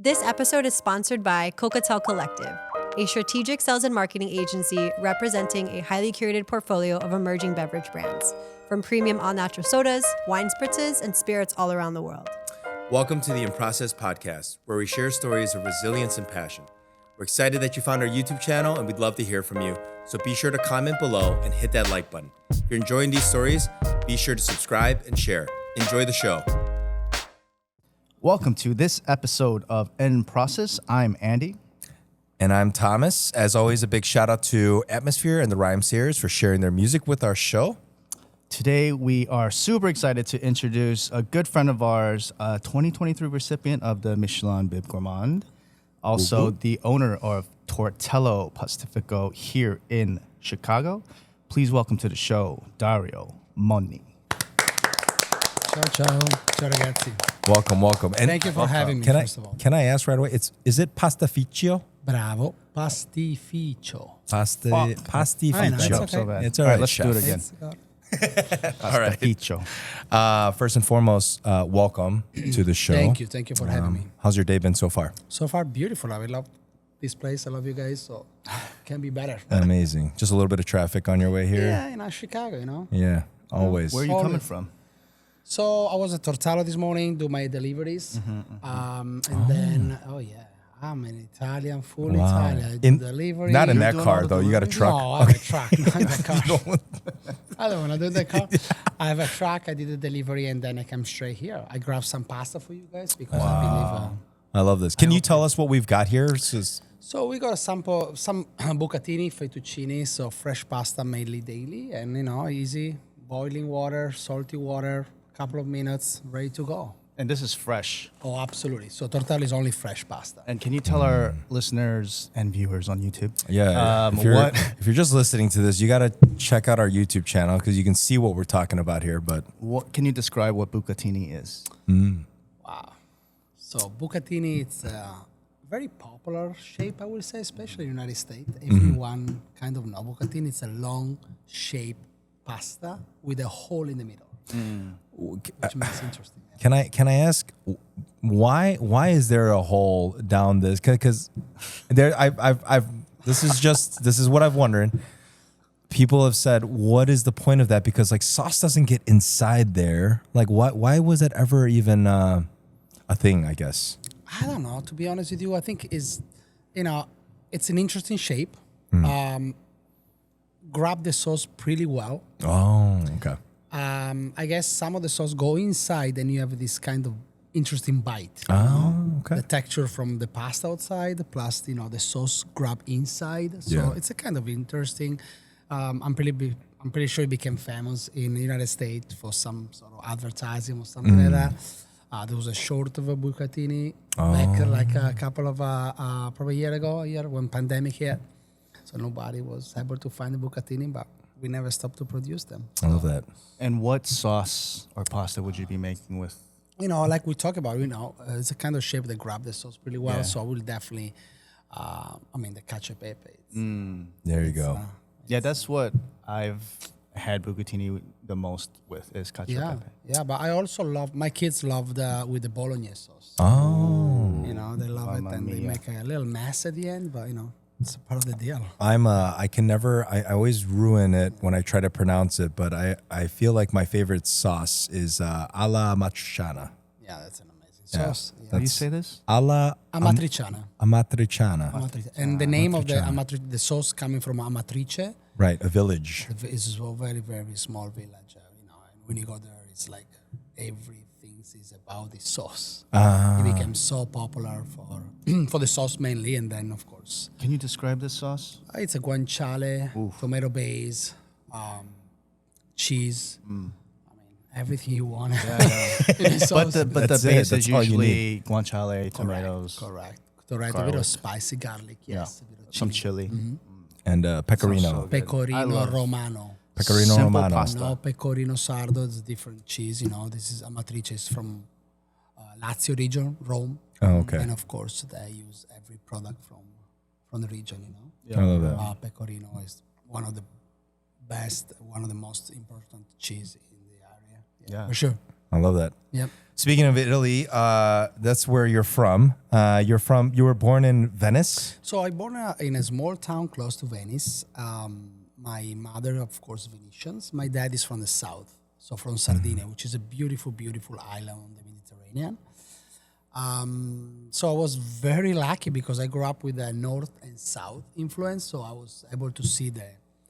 This episode is sponsored by Cocatel Collective, a strategic sales and marketing agency representing a highly curated portfolio of emerging beverage brands, from premium all-natural sodas, wine spritzes, and spirits all around the world. Welcome to the In Process podcast, where we share stories of resilience and passion. We're excited that you found our YouTube channel, and we'd love to hear from you. So be sure to comment below and hit that like button. If you're enjoying these stories, be sure to subscribe and share. Enjoy the show. Welcome to this episode of In Process. I'm Andy. And I'm Thomas. As always, a big shout out to Atmosphere and the Rhyme Series for sharing their music with our show. Today, we are super excited to introduce a good friend of ours, a 2023 recipient of the Michelin Bib Gourmand, also the owner of Tortello Pastificio here in Chicago. Please welcome to the show, Dario Monni. Ciao, ciao. Ciao, ragazzi. Welcome. And Thank you for having me, first of all. Can I ask right away, is it Pastificio? Bravo. Pastificio. Pastificio. I know, it's okay. It's all right, let's chef. do it again. Pastificio. First and foremost, welcome to the show. Thank you for having me. How's your day been so far? So far, beautiful. I love this place. I love you guys. So, can be better. Amazing. Just a little bit of traffic on your way here? Yeah, Chicago, Yeah, always. Where are you coming from? So, I was at Tortello this morning, do my deliveries. And then, I'm an Italian, full Italian. I do delivery. Not in You're that doing car, all the though. You got a truck. No, I have a truck. Not in the car. I don't want to do the car. I have a truck. I did the delivery, and then I come straight here. I grabbed some pasta for you guys because I believe. I love this. Can you tell us what we've got here? So we got a sample, some bucatini, fettuccine, so fresh pasta mainly daily, and easy, boiling water, salty water, couple of minutes, ready to go. And this is fresh. Oh, absolutely. So tortello is only fresh pasta. And can you tell our listeners and viewers on YouTube? Yeah. If you're just listening to this, you got to check out our YouTube channel because you can see what we're talking about here. But what can you describe what bucatini is? Wow. So bucatini, it's a very popular shape, I would say, especially in the United States. Everyone kind of know bucatini. It's a long shape pasta with a hole in the middle, which makes it interesting. Can I ask why is there a hole down this? Because there this is what I've wondered. People have said, what is the point of that? Because like sauce doesn't get inside there. Like why was that ever even a thing? I guess I don't know. To be honest with you, I think it's an interesting shape. Grab the sauce pretty well. Oh, okay. I guess some of the sauce go inside, and you have this kind of interesting bite. Oh, okay. The texture from the pasta outside, plus the sauce grab inside. So it's a kind of interesting. I'm pretty sure it became famous in the United States for some sort of advertising or something like that. There was a short of a bucatini back like a couple of probably a year ago, when pandemic hit. So nobody was able to find the bucatini, but we never stopped to produce them. I love that. And what sauce or pasta would you be making with? Like we talk about, it's a kind of shape that grab the sauce really well. Yeah. So I will definitely, the cacio e pepe. There you go. Yeah, that's what I've had bucatini the most with is cacio e pepe. Yeah, but I also love, my kids love with the bolognese sauce. Oh. They love it, and they make a little mess at the end, but it's a part of the deal. I always ruin it when I try to pronounce it, but I feel like my favorite sauce is alla matriciana. Yeah, that's an amazing sauce. How do you say this? Alla Amatriciana. Amatriciana. And the name of the sauce coming from Amatrice. Right, a village. It's a very, very small village. And when you go there, it's like everything is about the sauce. It became so popular for the sauce mainly, and then of course. Can you describe this sauce? It's a guanciale, tomato base, cheese. Everything you want. But the base is usually guanciale, tomatoes. Correct. A bit of spicy garlic, yes. Yeah. Some chili. And pecorino. Pecorino Romano. Pecorino Romano. Pasta. No, pecorino sardo is different cheese. This is Amatrice is from Lazio region, Rome. Oh, okay. And of course, they use every product from the region. I love that. Pecorino is one of the best, one of the most important cheese in the area. Yeah. For sure. I love that. Yep. Speaking of Italy, that's where you're from. You were born in Venice? So I born in a small town close to Venice. My mother, of course, Venetians. My dad is from the south, so from Sardinia, which is a beautiful, beautiful island on the Mediterranean. So I was very lucky because I grew up with a north and south influence. So I was able to see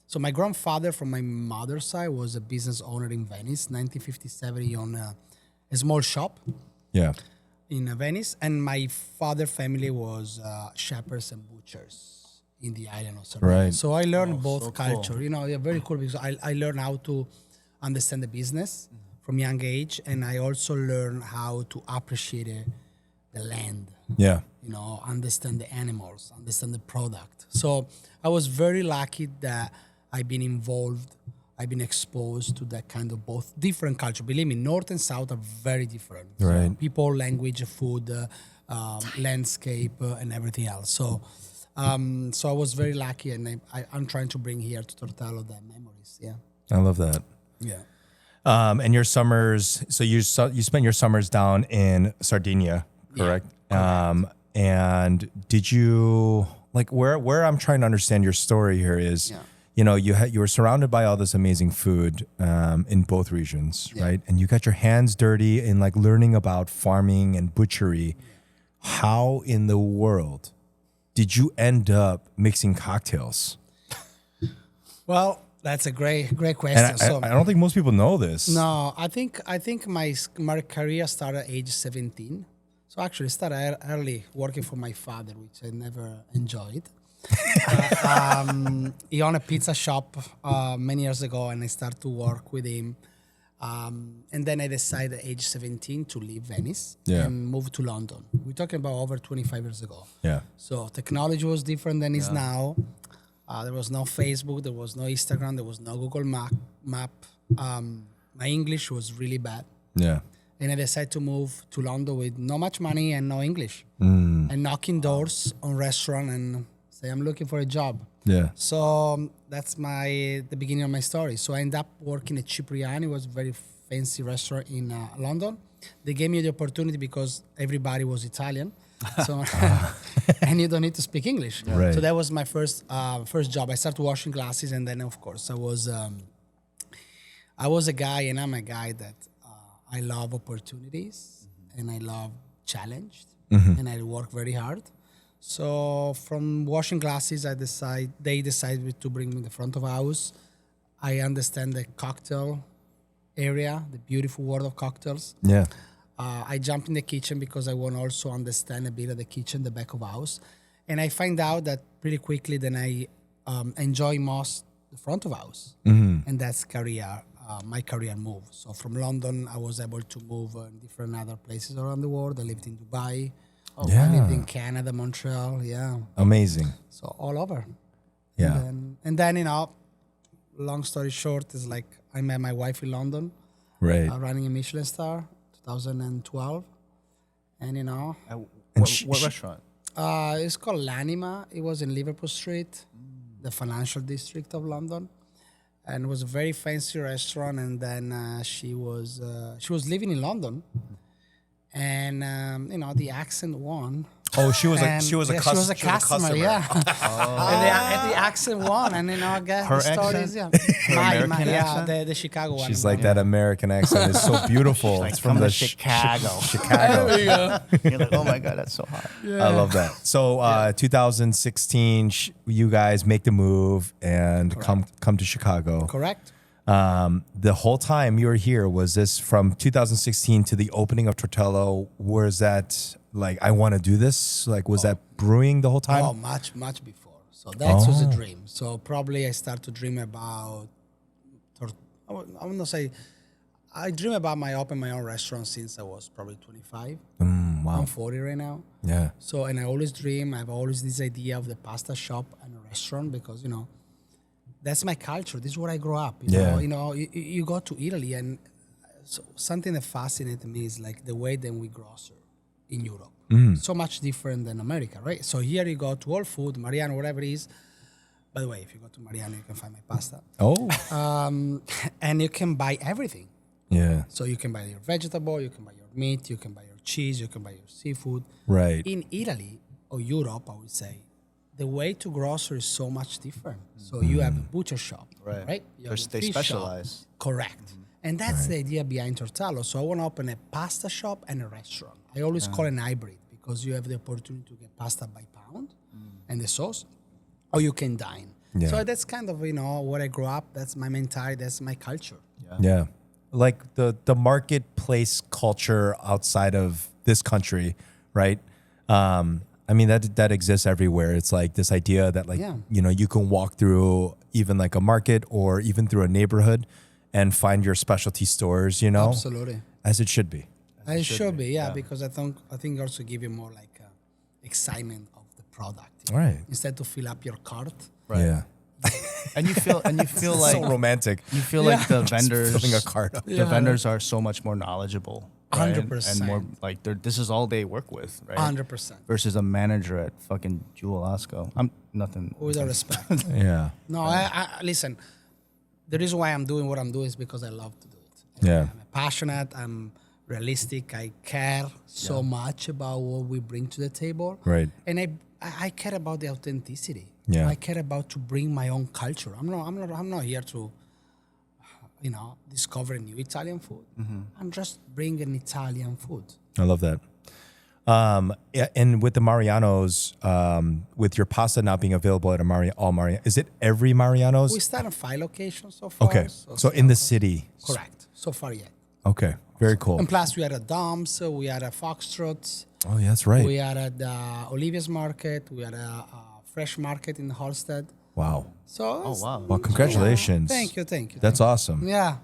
So my grandfather from my mother's side was a business owner in Venice. 1957, he owned a small shop. Yeah. In Venice, and my father family was shepherds and butchers in the island of Sardinia. Right. So I learned both so culture. cool. You know, very cool because I learned how to understand the business from young age, and I also learned how to appreciate the land. Yeah. You know, understand the animals, understand the product. So I was very lucky that I've been involved. I've been exposed to that kind of both different culture. Believe me, North and South are very different. Right. So people, language, food, landscape, and everything else. So, so I was very lucky, and I'm trying to bring here to Tortello the memories. Yeah. I love that. Yeah. And your summers, so you spent your summers down in Sardinia, correct? And did you, like, where I'm trying to understand your story here is, you know, you were surrounded by all this amazing food in both regions, right? And you got your hands dirty in like learning about farming and butchery. How in the world did you end up mixing cocktails? Well, that's a great question. And I don't think most people know this. No, I think my career started at age 17. So actually started early working for my father, which I never enjoyed. He owned a pizza shop many years ago, and I started to work with him. And then I decided at age 17 to leave Venice and move to London. We're talking about over 25 years ago. Yeah. So technology was different than it is now. There was no Facebook, there was no Instagram, there was no Google Map. My English was really bad. Yeah. And I decided to move to London with not much money and no English. And knocking doors on restaurant and say, I'm looking for a job. Yeah. So that's the beginning of my story. So I ended up working at Cipriani. It was a very fancy restaurant in London. They gave me the opportunity because everybody was Italian. So and you don't need to speak English. Right. So that was my first job. I started washing glasses, and then of course I was a guy, and I'm a guy that I love opportunities and I love challenge, and I work very hard. So from washing glasses, they decided to bring me in the front of house. I understand the cocktail area, the beautiful world of cocktails. Yeah. I jump in the kitchen because I want to also understand a bit of the kitchen, the back of house. And I find out that pretty quickly then I enjoy most the front of house. And that's my career move. So from London, I was able to move in different other places around the world. I lived in Dubai. I lived in Canada, Montreal. Yeah. Amazing. So all over. Yeah. And then, you know, long story short is like I met my wife in London. Right. Running a Michelin star, 2012. And, you know. What restaurant? It's called L'Anima. It was in Liverpool Street, the financial district of London. And it was a very fancy restaurant. And then she was living in London. And, you know, the accent won. Oh, she was She was a customer. Yeah. And the accent won, and you know, I guess Her the story accent? is American accent? the Chicago one. She's like that American accent is so beautiful. Like it's from the Chicago. Chicago. There you go. You're like, oh my God, that's so hot. I love that. So 2016, you guys make the move and come to Chicago. Correct. The whole time you were here, was this from 2016 to the opening of Tortello? Was that like, I want to do this? Like, was that brewing the whole time? Oh, much before. So that was a dream. So probably I start to dream about. I want to say, I dream about open my own restaurant since I was probably 25. Wow. I'm 40 right now. Yeah. So, and I always dream. I've always this idea of the pasta shop and a restaurant because, you know, that's my culture. This is where I grew up. You know, you go to Italy, and so something that fascinated me is like the way that we grocer in Europe. So much different than America, right? So here you go to Whole Food, Mariano, whatever it is. By the way, if you go to Mariano, you can find my pasta. Oh. And you can buy everything. Yeah. So you can buy your vegetable, you can buy your meat, you can buy your cheese, you can buy your seafood. Right. In Italy or Europe, I would say, the way to grocery is so much different. So you have a butcher shop, right? You have a They fish shop. specialize. Correct. And that's the idea behind Tortello. So I want to open a pasta shop and a restaurant. I always call it an hybrid because you have the opportunity to get pasta by pound and the sauce, or you can dine. Yeah. So that's kind of, where I grew up. That's my mentality. That's my culture. Yeah. Like the marketplace culture outside of this country, right? I mean, that exists everywhere. It's like this idea that you can walk through even like a market or even through a neighborhood and find your specialty stores, Absolutely. as it should be. It should be, because I think also give you more like excitement of the product. Right. Instead to fill up your cart. Right. Yeah. And you feel like So romantic. you feel like the vendors filling a cart up. the vendors are so much more knowledgeable. Right? 100%. And more like this is all they work with, right? 100%. Versus a manager at fucking Jewel Osco. I'm nothing. With all respect. Yeah. No, I listen. The reason why I'm doing what I'm doing is because I love to do it. Yeah. I'm passionate. I'm realistic. I care so much about what we bring to the table. Right. And I care about the authenticity. Yeah. I care about to bring my own culture. I'm not here to, discover new Italian food. I'm just bringing Italian food. I love that. And with the Mariano's, with your pasta not being available at all Mariano, is it every Mariano's? We start in 5 locations so far. Okay. So in the city. Correct. So far, yet. Okay. Very cool. And plus, we are at Dom's, we are at Foxtrot, Oh, yeah, that's right. we are at Olivia's Market, we are at Fresh Market in Halstead. Wow. So wow. Well, congratulations. Thank you. That's awesome. Yeah.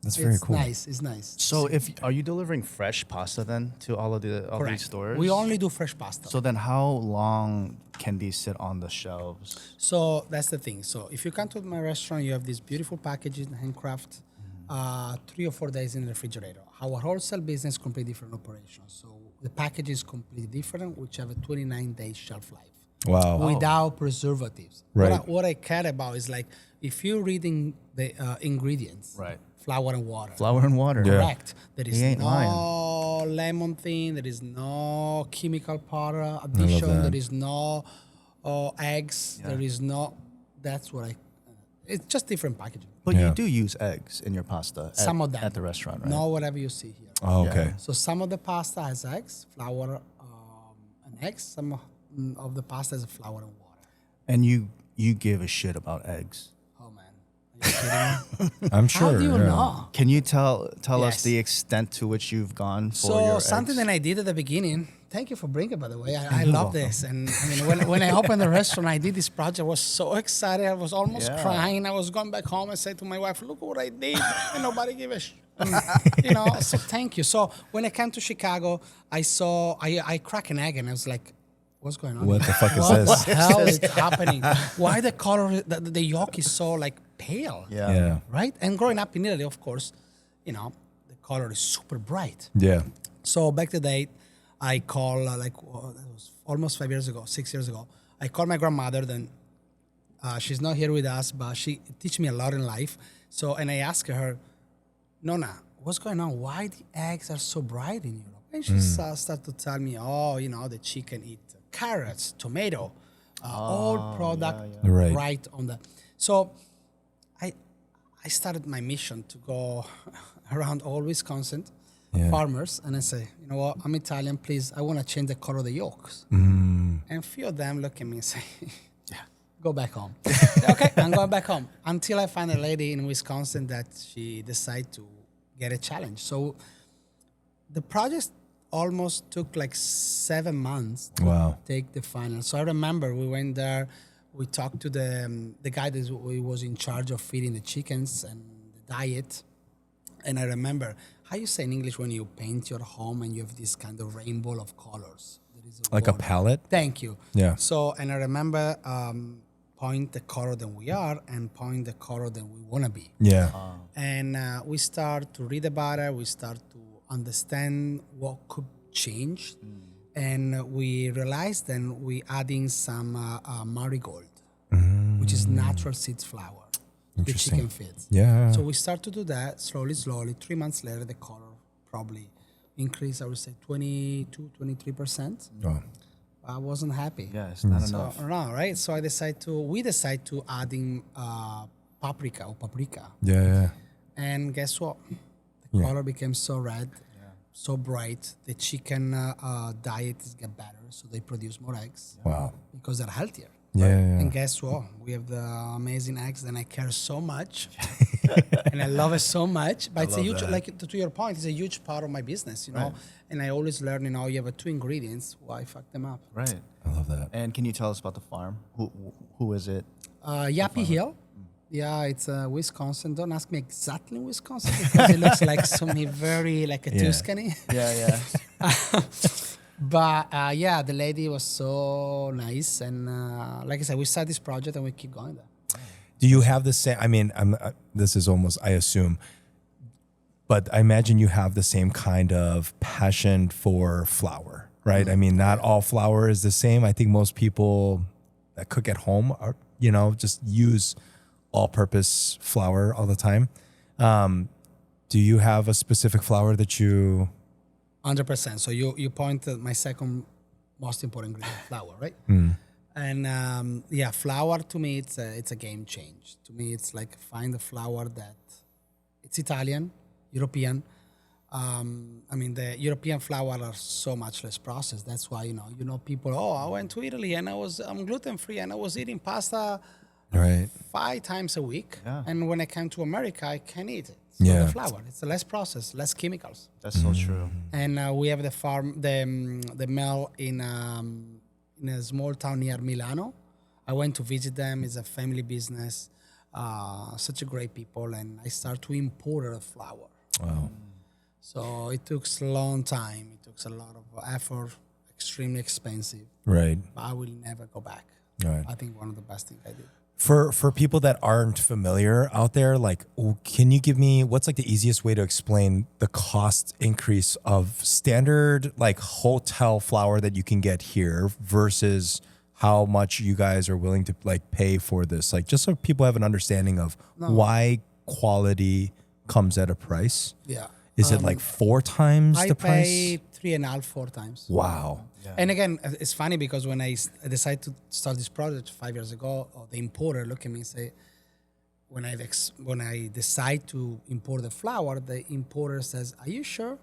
That's very cool. It's nice. So are you delivering fresh pasta then to all these Correct. stores? We only do fresh pasta. So then how long can these sit on the shelves? So that's the thing. So if you come to my restaurant, you have these beautiful packages, handcraft, 3 or 4 days in the refrigerator. Our wholesale business is completely different operation. So the package is completely different, which have a 29-day shelf life. Wow. Without preservatives. Right. What I care about is like if you're reading the ingredients, Right. flour and water. Flour and water. Yeah. Correct. There is He ain't no lying. lemon thing. There is no chemical powder addition. that. There is no eggs. Yeah. There is no. That's what I. It's just different packaging. But Yeah. you do use eggs in your pasta Some of them at the restaurant, right? No, whatever you see here. Oh, okay. So some of the pasta has eggs, flour, and eggs. Some of the pasta has flour and water. And you give a shit about eggs. Oh man, are you kidding me? I'm sure. How do you yeah. know? Can you tell us Yes. the extent to which you've gone for So your something eggs? that I did at the beginning. Thank you for bringing it, by the way. I love this. And I mean, when I opened the restaurant, I did this project. I was so excited. I was almost Yeah. crying. I was going back home and said to my wife, "Look what I did," and nobody gave a shit. So thank you. So when I came to Chicago, I cracked an egg and I was like, "What's going on? What the fuck is What this? the hell is happening? Why the color, the yolk is so like pale?" Yeah. Right? And growing up in Italy, of course, the color is super bright. Yeah. So back to the date, I call that was almost 5 years ago, 6 years ago. I called my grandmother. Then she's not here with us, but she teach me a lot in life. So and I asked her, Nonna, what's going on? Why the eggs are so bright in Europe? And she started to tell me, the chicken eat carrots, tomato, all product Right. right on the. So I started my mission to go around all Wisconsin. Yeah. Farmers, and I say, you know what, I'm Italian, please, I want to change the color of the yolks. And a few of them look at me and say, go back home. Okay, I'm going back home. Until I find a lady in Wisconsin that she decided to get a challenge. So the project almost took like 7 months to Wow. take the final. So I remember we went there, we talked to the guy that was in charge of feeding the chickens and the diet. And I remember, how you say in English when you paint your home and you have this kind of rainbow of colors? There is Like a word. palette? Thank you. Yeah. So, and I remember point the color that we are and point the color that we want to be. Yeah. And we start to read about it. We start to understand what could change. And we realized then we adding some marigold, which is natural seeds flower. the Interesting. chicken feed. Yeah. So we start to do that slowly. 3 months later, the color probably increased, I would say 22, 23%. Oh. I wasn't happy. Yeah, it's not enough. No, right? So we decide to adding paprika. Yeah. And guess what? The color became so red, so bright. The chicken diet is get better, so they produce more eggs Wow. because they're healthier. Yeah. And guess what? We have the amazing eggs, and I care so much, and I love it so much. But it's a huge, like to your point, it's a huge part of my business, you know. Right. And I always learn, you know, you have 2 ingredients. Why fuck them up? Right. I love that. And can you tell us about the farm? Who is it? Yappy Hill. Yeah, it's Wisconsin. Don't ask me exactly Wisconsin because it looks like something very like a Tuscany. Yeah. But yeah, the lady was so nice, and like I said, we started this project and we keep going there. Do you have the same? I mean, this is almost, I assume, but I imagine you have the same kind of passion for flour, right? I mean, not all flour is the same. I think most people that cook at home are, you know, just use all-purpose flour all the time. Do you have a specific flour that you? 100%. So you pointed my second most important ingredient, flour, right? And yeah, flour to me it's a game change. To me, it's like find a flour that it's Italian, European. I mean, the European flour are so much less processed. That's why you know people. Oh, I went to Italy and I'm gluten free and I was eating pasta Right. 5 times a week. Yeah. And when I came to America, I can eat it. So Yeah. the flour, it's less processed, less chemicals. That's so true. And we have the farm, the mill in a small town near Milano. I went to visit them. It's a family business. Such a great people, and I start to import the flour. Wow. So it took a long time. It took a lot of effort. Extremely expensive. Right. But I will never go back. Right. I think one of the best things I did. For people that aren't familiar out there, like, can you give me what's like the easiest way to explain the cost increase of standard like hotel flour that you can get here versus how much you guys are willing to like pay for this? Like, just so people have an understanding of why quality comes at a price. Yeah. Is it like 4 times I the price? paid 3.5, 4 times. Wow. And again, it's funny because when I decided to start this project 5 years ago, the importer looked at me and say, when I decide to import the flour, the importer says, "Are you sure?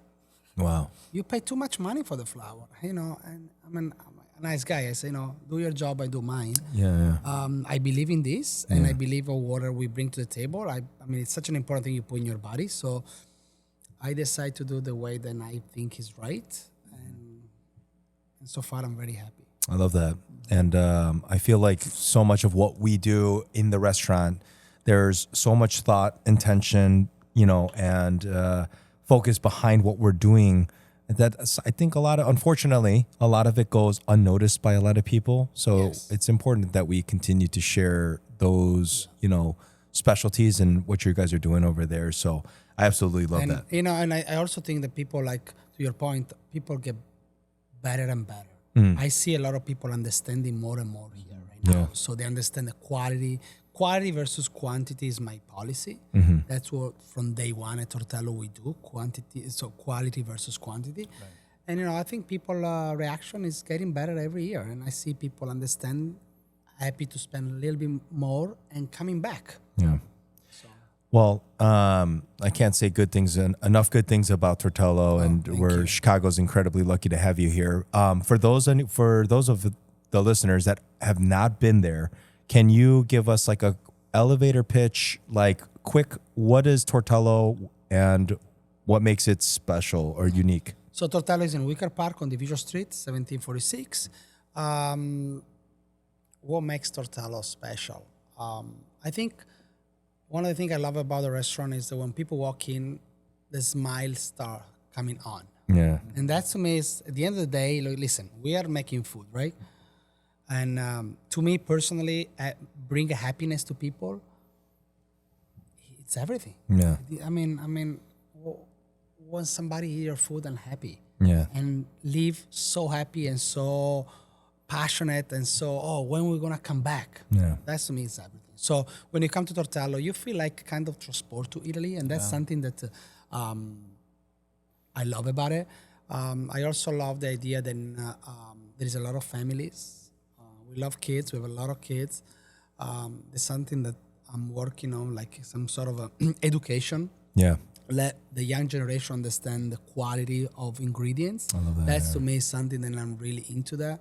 Wow. You pay too much money for the flour." You know, and I'm a nice guy. I say, do your job, I do mine. Yeah. I believe in this, and I believe in what we bring to the table. I mean, it's such an important thing you put in your body. So I decide to do the way that I think is right. And so far, I'm very happy. I love that. And I feel like so much of what we do in the restaurant, there's so much thought, intention, you know, and focus behind what we're doing. That I think unfortunately, a lot of it goes unnoticed by a lot of people. So it's important that we continue to share those, you know, specialties and what you guys are doing over there. So I absolutely love that. You know, and I also think that people, like, to your point, people get better and better. I see a lot of people understanding more and more here right now. Yeah. So they understand the quality. Quality versus quantity is my policy. That's what from day one at Tortello we do. Quality versus quantity. Right. And, you know, I think people reaction is getting better every year. And I see people understand, happy to spend a little bit more and coming back. Yeah. Well, I can't say enough good things about Tortello, and Chicago's incredibly lucky to have you here. For those of the listeners that have not been there, can you give us like a elevator pitch, like quick? What is Tortello and what makes it special or unique? So Tortello is in Wicker Park on Division Street, 1746. What makes Tortello special? I think one of the things I love about the restaurant is that when people walk in, the smiles start coming on. Yeah. And that to me is, at the end of the day, look, listen, we are making food, right? And to me personally, bring a happiness to people. It's everything. Yeah. I mean, when somebody eat your food and happy, and leave so happy and so passionate and so, when we're gonna come back. Yeah. That's to me is everything. So when you come to Tortello, you feel like kind of transport to Italy, and that's something that I love about it. I also love the idea that there is a lot of families. We love kids. We have a lot of kids. There's something that I'm working on, like some sort of a education. Yeah. Let the young generation understand the quality of ingredients. I love that. That's to me something that I'm really into that.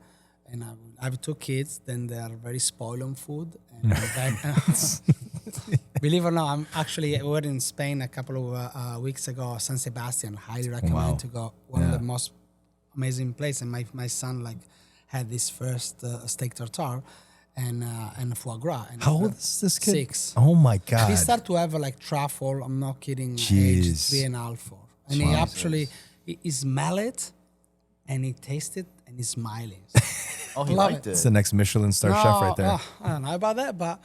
And I have 2 kids, then they are very spoiled on food. And believe it or not, we were in Spain a couple of weeks ago, San Sebastian. Highly recommend to go. One of the most amazing places. And my son had this first steak tartare and foie gras. And How old is this kid? 6. Oh my God. He started to have truffle. I'm not kidding. Jeez. Age 3.5, 4. And he actually he smell it, and he taste it, and he's smiling. Oh, he Love liked it. It's it. the next Michelin star chef right there. I don't know about that, but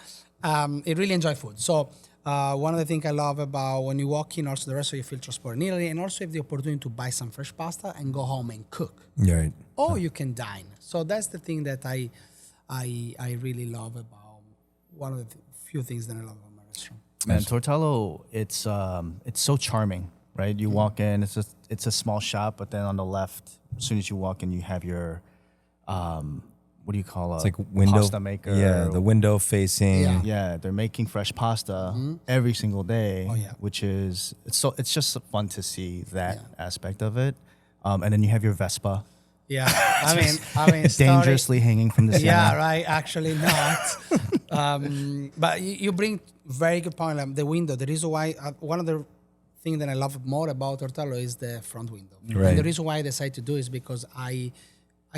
he really enjoy food. So one of the things I love about when you walk in also the restaurant, you feel transport in Italy, and also you have the opportunity to buy some fresh pasta and go home and cook. Right. Or you can dine. So that's the thing that I really love about one of the few things that I love about my restaurant. Man, Tortello, it's so charming, right? You walk in, it's a small shop, but then on the left, as soon as you walk in, you have your what do you call it? It's like window pasta maker. Yeah, the window facing. Yeah. Yeah, they're making fresh pasta every single day, Oh, yeah. which is it's just fun to see that aspect of it. And then you have your Vespa, Yeah, I mean, dangerously hanging from the ceiling. Yeah, right. Actually, not. But you bring very good point. The window. The reason why one of the things that I love more about Tortello is the front window. Right. And the reason why I decided to do is because I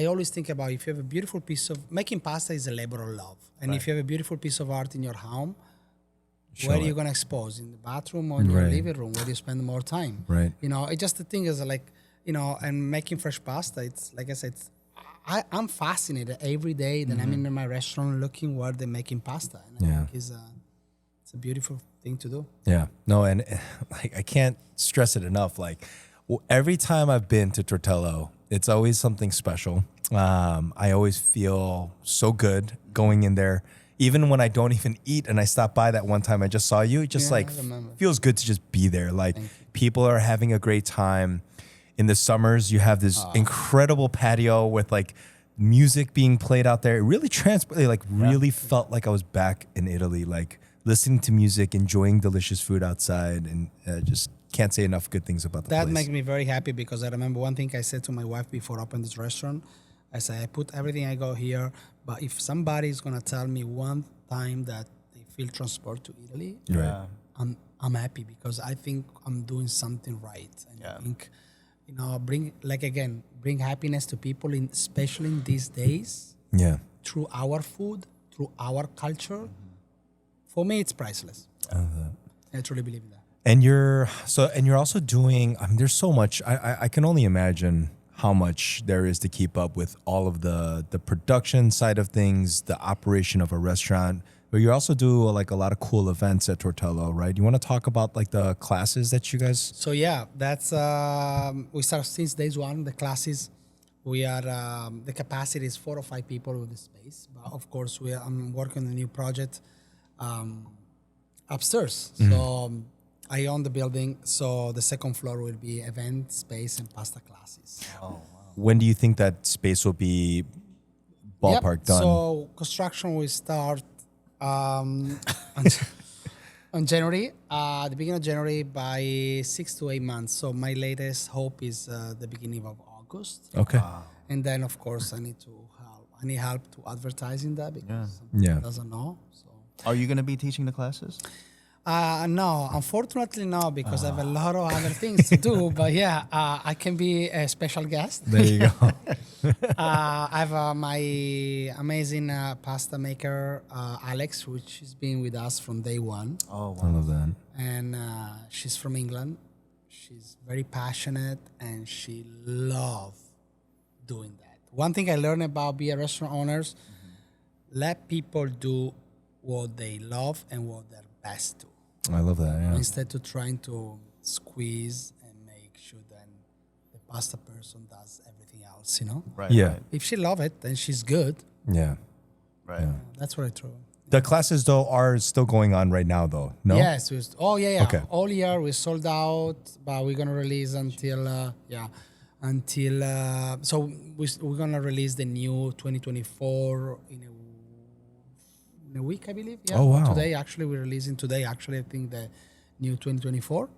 always think about if you have a beautiful piece of making pasta is a labor of love, and if you have a beautiful piece of art in your home, where are you gonna expose, in the bathroom or in your living room? Where do you spend more time? Right. It just the thing is like, and making fresh pasta. It's like I said, I'm fascinated every day that I'm in my restaurant looking where they're making pasta. And I think it's a beautiful thing to do. Yeah. No, and like I can't stress it enough. Like every time I've been to Tortello, it's always something special. I always feel so good going in there. Even when I don't even eat and I stop by that one time I just saw you, it just I remember. feels good to just be there. Like people are having a great time. In the summers, you have this incredible patio with like music being played out there. It really really felt like I was back in Italy, like listening to music, enjoying delicious food outside, and just can't say enough good things about the That place. makes me very happy because I remember one thing I said to my wife before opening this restaurant. I said, I put everything I go here, but if somebody is gonna tell me one time that they feel transport to Italy, Right. I'm happy because I think I'm doing something right. And I think, bring happiness to people, especially in these days, Yeah. through our food, through our culture. For me, it's priceless. I truly believe in that. And you're also doing. I mean, there's so much. I can only imagine how much there is to keep up with all of the production side of things, the operation of a restaurant. But you also do like a lot of cool events at Tortello, right? You want to talk about like the classes that you guys? So yeah, that's we start since day one. The classes, we are the capacity is 4 or 5 people with the space. But of course, I'm working on a new project upstairs. So I own the building. So the second floor will be event space and pasta classes. When do you think that space will be ballpark done? So construction will start on January, the beginning of January, by 6 to 8 months. So my latest hope is the beginning of August. Okay. And then of course I need help to advertising that because Yeah. doesn't know. So Are you going to be teaching the classes? no, unfortunately no, because I have a lot of other things to do. But yeah, I can be a special guest. There you go. I have my amazing pasta maker, Alex, which has been with us from day one. Oh, I love that. And she's from England. She's very passionate and she loves doing that. One thing I learned about being restaurant owners, let people do what they love and what they're best to. I love that. Yeah. Instead of trying to squeeze and make sure that the pasta person does everything else, Right. Yeah. Right. If she love it, then she's good. Yeah. Right. That's what I throw. The classes though are still going on right now though. No. Yes. Oh yeah. Okay. All year we sold out, but we're gonna release until so we're gonna release the new 2024 in a week, I believe. Yeah. Oh, wow. Today actually we're releasing today. Actually, I think the new 2024.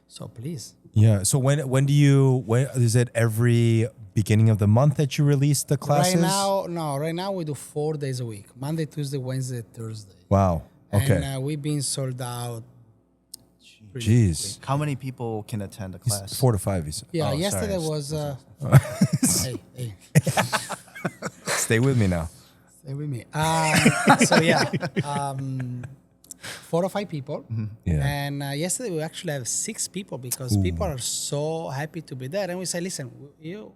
So please. Yeah. So when is it every beginning of the month that you release the classes? Right now we do 4 days a week: Monday, Tuesday, Wednesday, Thursday. Wow. Okay. And we've been sold out. Jeez. How many people can attend the class? 4 to 5. You said. Yeah, Oh, yesterday sorry. was. Hey, Stay with me now. stay with me. So yeah, 4 or 5 people. Yeah. And yesterday we actually have 6 people because people are so happy to be there. And we say, listen, you're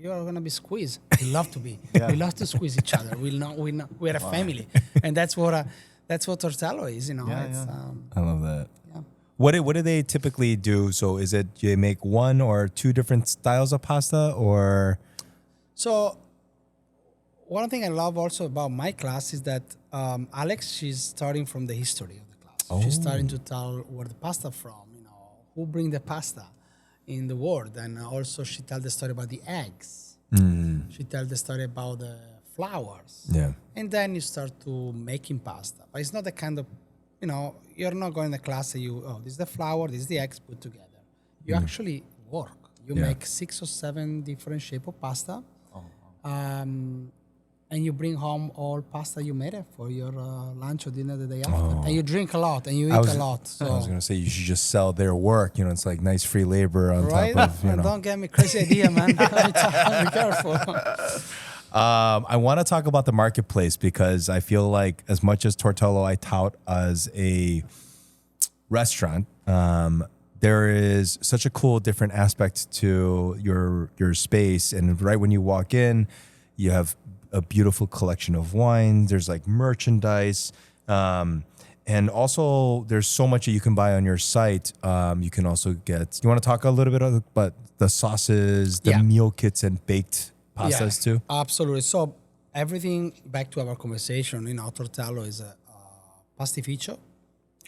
gonna be squeezed. We love to be. We love to squeeze each other. We're a family, and that's what Tortello is. You know. I love that. Yeah. What do they typically do? So is it you make 1 or 2 different styles of pasta or? So one thing I love also about my class is that Alex, she's starting from the history of the class. She's starting to tell where the pasta from, who bring the pasta in the world. And also she tells the story about the eggs. She tells the story about the flowers. Yeah. And then you start to making pasta. But it's not the kind of, you're not going to class and this is the flour, this is the eggs put together. You actually work. You make 6 or 7 different shape of pasta. And you bring home all pasta you made it for your lunch or dinner the day after. And you drink a lot and you eat a lot. So. I was going to say you should just sell their work. It's like nice free labor on right? top of, Don't get me crazy idea, man. Be careful. I want to talk about the marketplace because I feel like as much as Tortello I tout as a restaurant, there is such a cool different aspect to your space. And right when you walk in, you have a beautiful collection of wine. There's like merchandise. And also there's so much that you can buy on your site. You can also get, you want to talk a little bit about the sauces, the meal kits and baked pastas too? Absolutely. So everything back to our conversation, Tortello is a pastificio.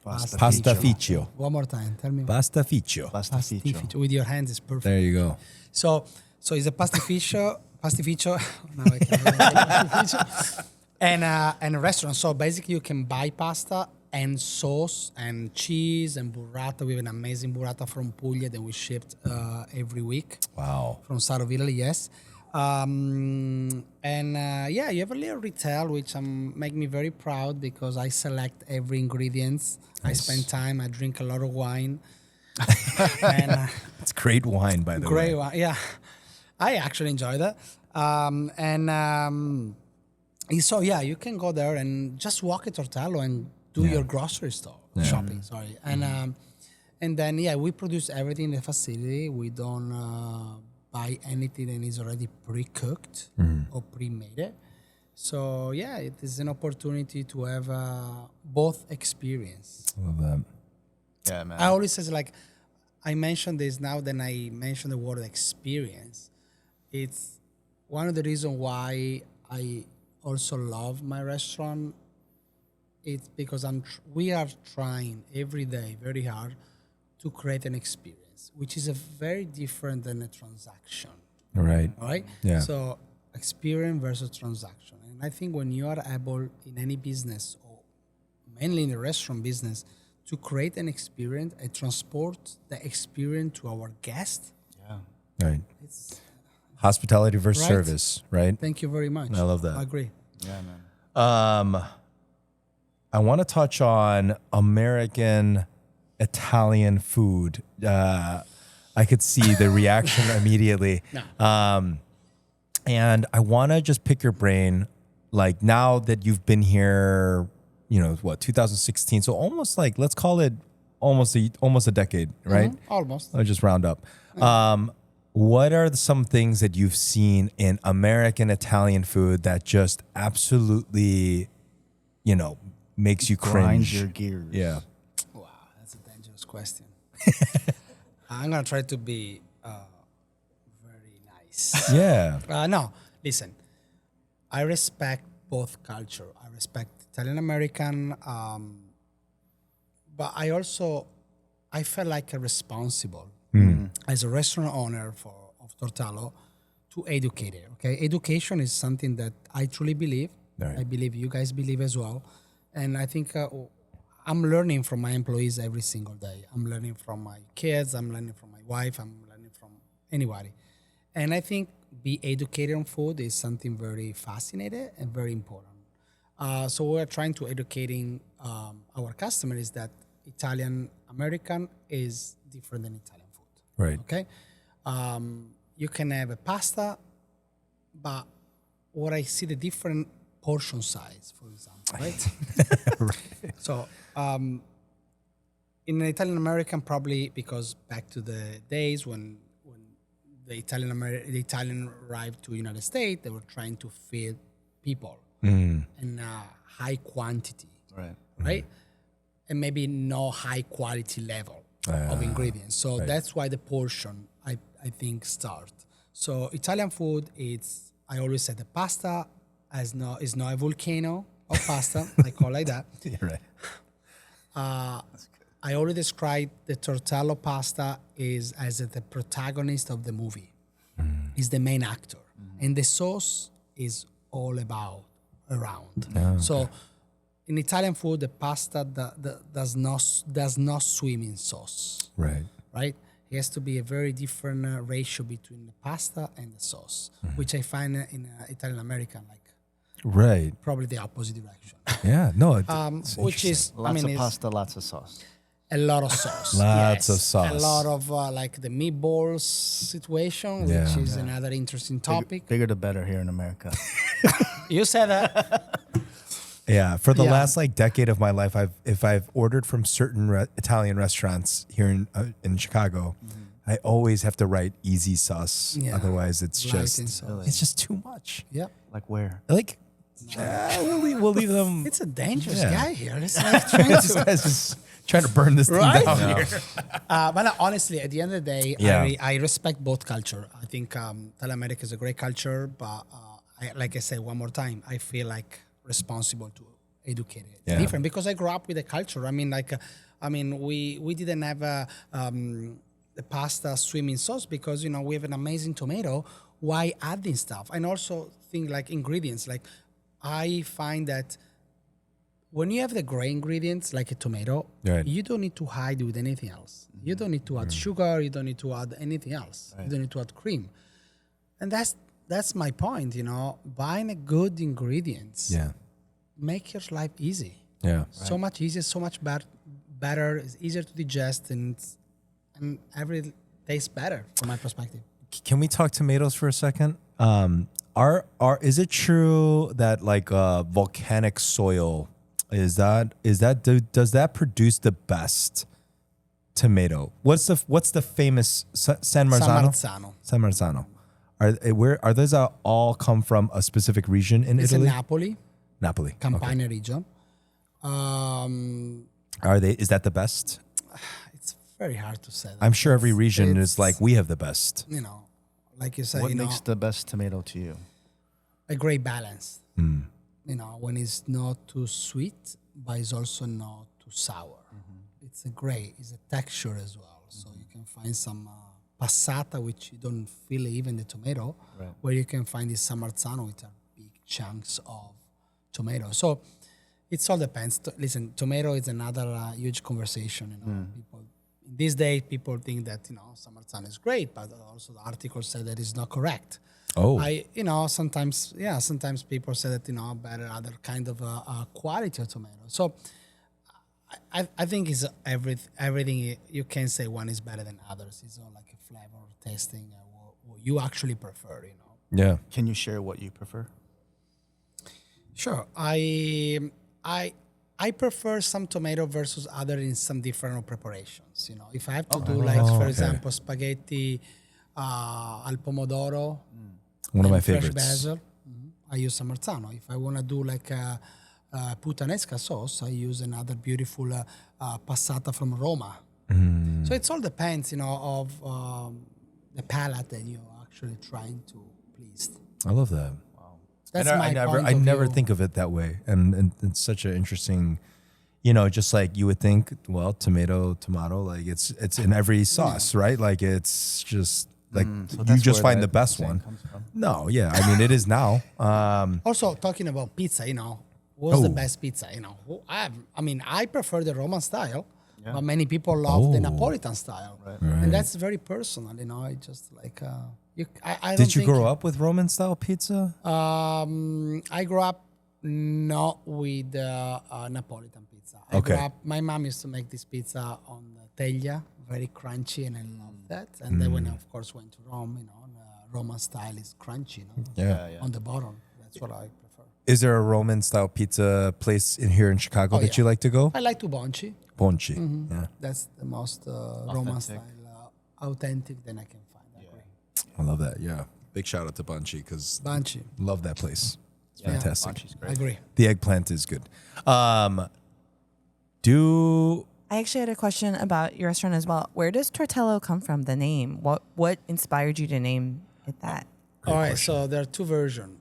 Pastificio. One more time. Tell me. Pastificio. Pastificio. With your hands is perfect. There you go. So it's a pastificio. Now I can't remember. Pastificio. And a restaurant. So basically you can buy pasta and sauce and cheese and burrata. We have an amazing burrata from Puglia that we shipped every week. Wow. From south of Italy, yes. You have a little retail, which make me very proud because I select every ingredients. Nice. I spend time. I drink a lot of wine. And it's great wine, by the way. Great wine, yeah. I actually enjoy that. So you can go there and just walk at Tortello and do your grocery store shopping. Sorry, and then we produce everything in the facility. We don't buy anything that is already pre-cooked or pre-made. So it is an opportunity to have both experience. I love that. Yeah, man. I always say I mentioned this now. Then I mentioned the word experience. It's one of the reasons why I also love my restaurant. It's because we are trying every day very hard to create an experience, which is a very different than a transaction. Right. Right? Yeah. So experience versus transaction. And I think when you are able in any business, or mainly in the restaurant business, to create an experience and transport the experience to our guests. Yeah. Right. It's hospitality versus service, right? Thank you very much. I love that. I agree. Yeah, man. I want to touch on American Italian food. I could see the reaction immediately. No. And I want to just pick your brain, like now that you've been here, 2016. So almost like, let's call it almost a decade, right? Almost. I'll just round up. What are some things that you've seen in American Italian food that just absolutely, makes you cringe? Grind your gears. Yeah. Wow, that's a dangerous question. I'm going to try to be very nice. Yeah. No, listen. I respect both culture. I respect Italian American, but I felt like a responsible as a restaurant owner of Tortello to educate it. Okay, education is something that I truly believe. Right. I believe you guys believe as well, and I think I'm learning from my employees every single day. I'm learning from my kids. I'm learning from my wife. I'm learning from anybody, and I think be educated on food is something very fascinating and very important. So we're trying to educating our customers that Italian American is different than Italian food. Right. Okay, you can have a pasta, but what I see the different portion size, for example, right? Right. So in an Italian American, probably because back to the days when the Italian arrived to United States, they were trying to feed people in high quantity, right? And maybe no high quality level of ingredients. So that's why the portion I think start. So Italian food, I always say the pasta is not a volcano of pasta. I call like that. Yeah, right. I already described the tortello pasta as the protagonist of the movie. Is the main actor, and the sauce is all around. So in Italian food, the pasta does not swim in sauce. Right. It has to be a very different ratio between the pasta and the sauce, which I find in Italian American probably the opposite direction. Yeah. No. Which is Lots of pasta, lots of sauce. A lot of sauce. Lots of sauce. A lot of like the meatballs situation, which is another interesting topic. Bigger the better here in America. You said that. Yeah. For the last decade of my life, if I've ordered from certain Italian restaurants here in Chicago, I always have to write easy sauce. Yeah. Otherwise, it's Light in just sauce. it's just too much. Yep. Like where? We'll leave them. It's a dangerous Yeah. guy here. It's like trying This to, guy's just trying to burn this thing Right? down No. here. but no, honestly, at the end of the day, Yeah. I respect both culture. I think Italian America is a great culture, but like I said one more time, I feel like responsible to educate it. It's Yeah. different because I grew up with the culture. I mean, we didn't have the pasta swimming sauce because we have an amazing tomato. Why adding stuff? And also think like ingredients. Like I find that when you have the gray ingredients like a tomato, Right. you don't need to hide with anything else. You don't need to add sugar. You don't need to add anything else. You don't need to add cream. And that's my point. Buying a good ingredients. Yeah. Make your life easy. Yeah. So much easier, so much better. It's easier to digest, and every tastes better from my perspective. Can we talk tomatoes for a second? Is it true that volcanic soil does that produce the best tomato? What's the famous San Marzano? San Marzano. Are those all come from a specific region in It's Italy? in Napoli, Napoli. Campania region. Is that the best? It's very hard to say. I'm sure every region is it's- like we have the best. Like you said, What makes the best tomato to you? a great balance. When it's not too sweet, but it's also not too sour. It's a texture as well. So you can find some passata, which you don't feel even the tomato, where you can find this Samarzano, which are big chunks of tomato. So it all depends. Listen, tomato is another huge conversation. People these days, people think that Samarzano is great, but also the article said that it's not correct. Oh. Sometimes people say that better other kind of quality of tomato. So I think it's everything you can say one is better than others. It's all like a flavor tasting, what you actually prefer. Yeah. Can you share what you prefer? Sure. I prefer some tomato versus other in some different preparations. If I have to do for example, spaghetti al pomodoro, One of my and fresh favorites. basil, I use Samarzano. If I want to do like a puttanesca sauce, I use another beautiful passata from Roma. So it all depends, of the palate that you're actually trying to please. I love that. That's I my never, point I of never view. think of it that way, and it's such an interesting, just like you would think. Well, tomato, like it's in every sauce, right? Like it's just like So you that's just where find the that best saying one. comes from. No, yeah, I mean it is now. Also, talking about pizza, what's the Oh. best pizza? I mean, I prefer the Roman style, Yeah. but many people love the Oh. Napolitan style, Right. and that's very personal. I just like I don't Did you think, grow up with Roman style pizza? I grew up not with Napolitan pizza. I grew Okay. up. My mom used to make this pizza on the teglia, very crunchy, and I love that. And then when I, of course, went to Rome, Roman style is crunchy, Yeah. on the bottom. That's what I prefer. Is there a Roman style pizza place in here in Chicago that yeah. you like to go? I like to Bonci. Ponchi. Yeah, That's the most Roman style, authentic than I can find. I agree. I love that. Yeah, big shout out to Ponchi because Bonci. love that place. It's Yeah, fantastic. Bonchi's I great. agree. The eggplant is good. Do I actually had a question about your restaurant as well. Where does Tortello come from? The name. What inspired you to name it that? All right, so there are two versions.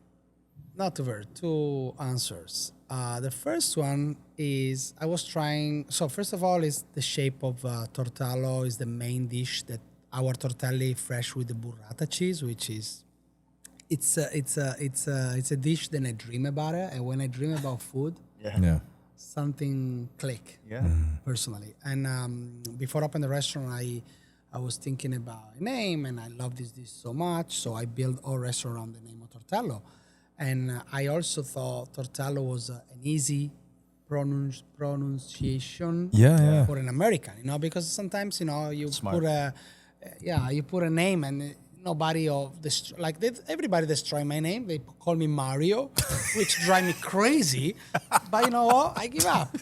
Not two versions, two answers. The first one is I was trying. So first of all, is the shape of tortello is the main dish that our tortelli fresh with the burrata cheese, which is it's a dish that I dream about it, and when I dream about food, yeah. something click. Yeah. Personally. And before I opened the restaurant, I was thinking about a name, and I love this dish so much, so I built our restaurant around the name of Tortello. And I also thought Tortello was an easy pronunciation Yeah. for an American, because sometimes you Smart. put a name and nobody everybody destroy my name. They call me Mario, which drive me crazy. But you know what? I give up.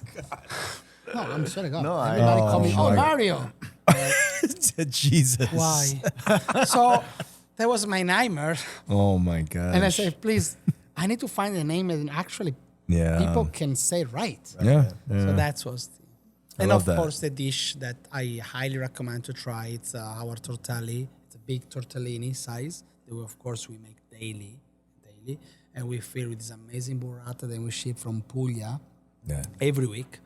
No, I'm sorry, God. No, Everybody call me, my- Mario. Jesus. Why? So that was my nightmare. Oh my god. And I said, please, I need to find a name that actually Yeah. people can say right. Yeah. So that was I and love of that. course the dish that I highly recommend to try. It's our tortelli. It's a big tortellini size. That we, of course, we make daily, and we fill with this amazing burrata that we ship from Puglia Yeah. every week,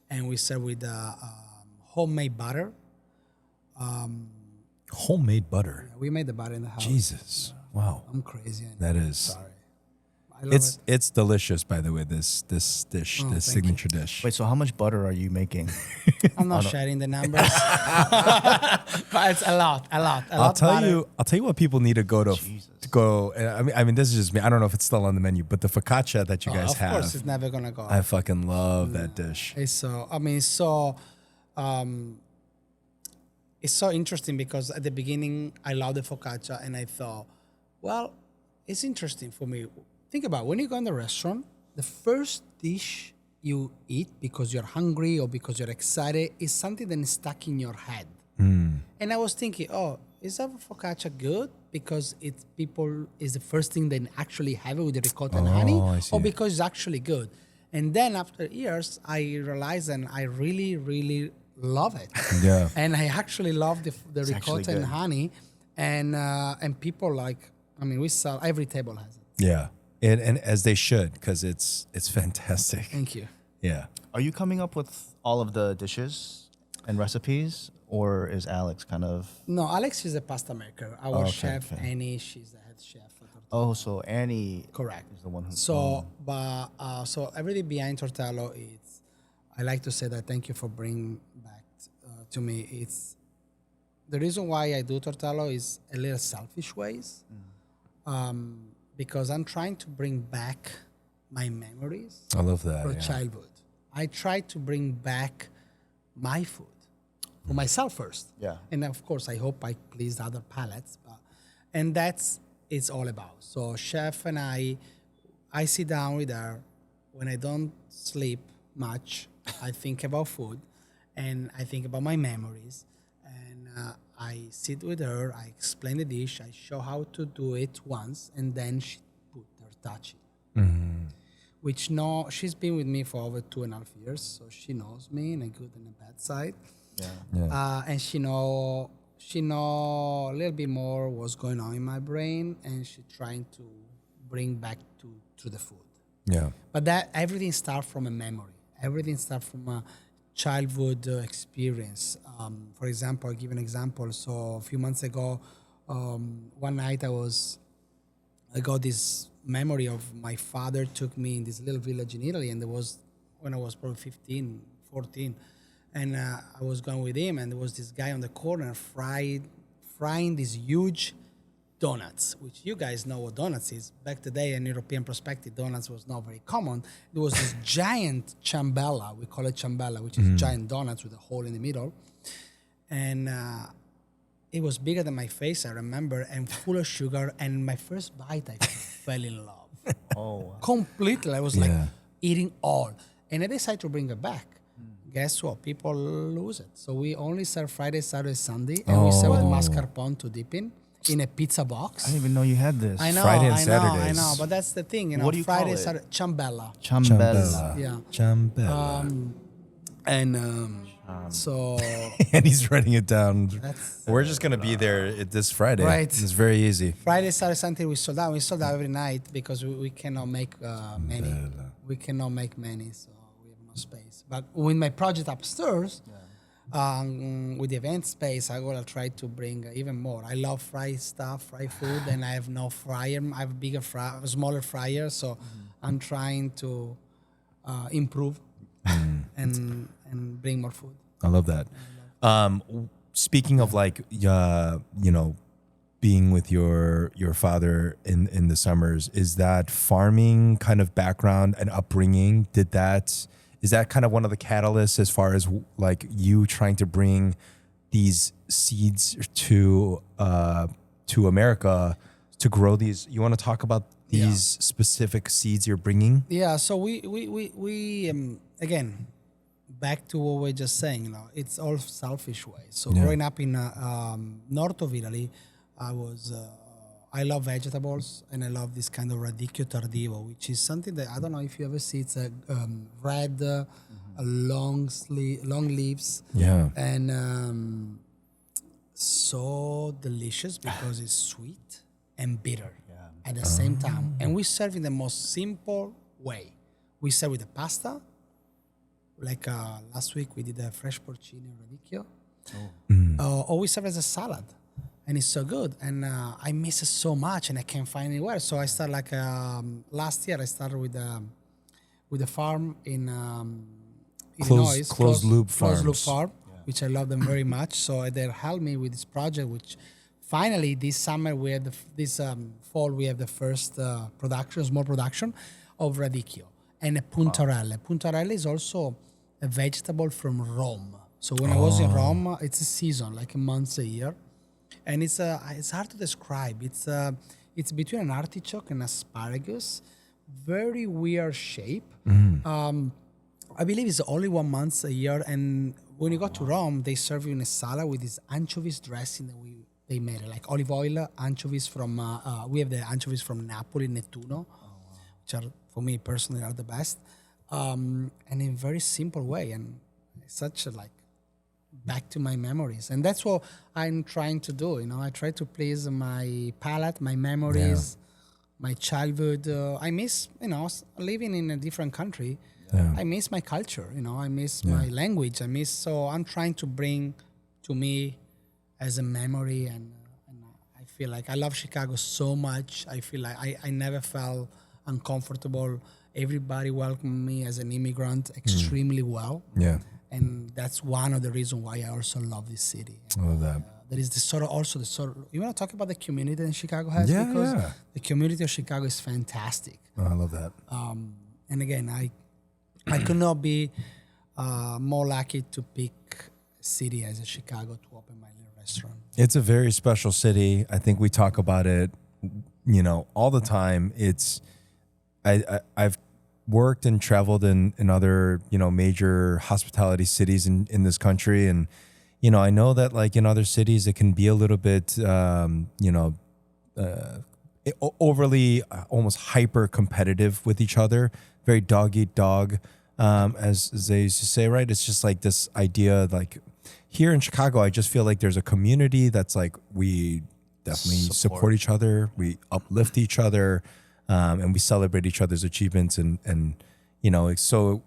and we serve with homemade butter. Homemade butter. We made the butter in the house. Jesus. Wow. I'm crazy. I know. That is. Sorry. I love it. It's delicious, by the way. This dish, this thank you. signature dish. Wait, so how much butter are you making? I'm not sharing the numbers, but it's a lot. I'll tell butter. you. I'll tell you what people need to go to. Jesus. To go. I mean, this is just me. I don't know if it's still on the menu, but the focaccia that you guys Of course, have, it's never gonna go. I fucking love that dish. It's so interesting because at the beginning I love the focaccia and I thought, well, it's interesting for me. Think about when you go in the restaurant, the first dish you eat because you're hungry or because you're excited is something that is stuck in your head. And I was thinking, oh, is that focaccia good because it's people is the first thing they actually have it with the ricotta and honey, I see. or because it's actually good? And then after years, I realized and I really, really love it. Yeah. And I actually love the actually ricotta and good. honey, and people we sell every table has it. Yeah. And as they should, because it's fantastic. Thank you. Yeah. Are you coming up with all of the dishes and recipes, or is Alex kind of? No, Alex is a pasta maker. Our Okay, chef okay. Annie, she's the head chef. For Tortello. Oh, so Annie Correct. is the one who. So, so everything behind Tortello is, I like to say that thank you for bringing back to me. It's the reason why I do Tortello is a little selfish ways, because I'm trying to bring back my memories I love that. from Yeah. childhood. I try to bring back my food for myself first. Yeah. And of course, I hope I please other palates. And that's it's all about. So chef and I sit down with her when I don't sleep much. I think about food, and I think about my memories. And I sit with her. I explain the dish. I show how to do it once, and then she put her touch in. Which she's been with me for over 2.5 years, so she knows me in a good and a bad side. Yeah. And she know a little bit more what's going on in my brain, and she trying to bring back to through the food. Yeah. But that everything starts from a memory. Everything starts from a childhood experience. For example, I'll give an example. So a few months ago, one night I got this memory of my father took me in this little village in Italy, and there was when I was probably 15, 14, and I was going with him, and there was this guy on the corner frying these huge donuts, which you guys know what donuts is. Back today, in European perspective, donuts was not very common. There was this giant ciambella, we call it ciambella, which is giant donuts with a hole in the middle. And it was bigger than my face, I remember, and full of sugar. And my first bite, I fell in love. Oh, Completely. I was like eating all. And I decided to bring it back. Guess what? People lose it. So we only serve Friday, Saturday, Sunday, and we serve with mascarpone to dip in a pizza box. I didn't even know you had this. I know, Friday and I know, Saturdays. I know. But that's the thing, What do you Friday, call it? Saturday, ciambella. Ciambella. Yeah. Ciambella. So And he's writing it down. that's We're just gonna be there this Friday. Right. It's very easy. Friday, Saturday, Sunday we sold out. We sold out every night because we cannot make many. We cannot make many, so we have no space. But with my project upstairs, with the event space, I will try to bring even more. I love fried stuff, fried food, and I have no fryer. I have a smaller fryer, so I'm trying to improve and bring more food. I love that. Speaking of like, being with your father in the summers, is that farming kind of background and upbringing? Is that kind of one of the catalysts as far as like you trying to bring these seeds to America to grow these? You want to talk about these specific seeds you're bringing? Yeah. So we again, back to what we we're just saying. It's all selfish way. So growing up in north of Italy, I love vegetables and I love this kind of radicchio tardivo, which is something that I don't know if you ever see. It's a red, long leaves. Yeah. And so delicious because it's sweet and bitter at the same time. And we serve in the most simple way. We serve with the pasta. Like last week we did a fresh porcini and radicchio. Or we serve as a salad. And it's so good. And I miss it so much and I can't find anywhere. So I started last year I started with a farm in Illinois. Closed loop Closed loop farms. farm, which I love them very much. So they helped me with this project, which finally this summer we had this fall we have the first small production of radicchio and a puntarelle. Puntarelle is also a vegetable from Rome. So when I was in Rome, it's a season, like a month a year. And it's hard to describe. It's between an artichoke and asparagus, very weird shape. I believe it's only 1 month a year. And when you go to Rome, they serve you in a salad with this anchovies dressing that they made it, like olive oil, anchovies from. We have the anchovies from Napoli, Nettuno, which are for me personally are the best, and in a very simple way and such a back to my memories. And that's what I'm trying to do. I try to please my palate, my memories, my childhood. I miss, living in a different country. Yeah. I miss my culture, I miss my language. So I'm trying to bring to me as a memory. And I feel like I love Chicago so much. I feel like I never felt uncomfortable. Everybody welcomed me as an immigrant extremely well. Yeah. And that's one of the reasons why I also love this city. I love that. There is you want to talk about the community that Chicago has? Because the community of Chicago is fantastic. Oh, I love that. And again, I could not be more lucky to pick a city as a Chicago to open my little restaurant. It's a very special city. I think we talk about it, all the time. I've worked and traveled in other, major hospitality cities in this country. And, I know that like in other cities, it can be a little bit, overly, almost hyper competitive with each other, very dog eat dog, as they used to say, right? It's just like this idea, like here in Chicago, I just feel like there's a community that's like, we definitely support each other. We uplift each other. and we celebrate each other's achievements, and it's so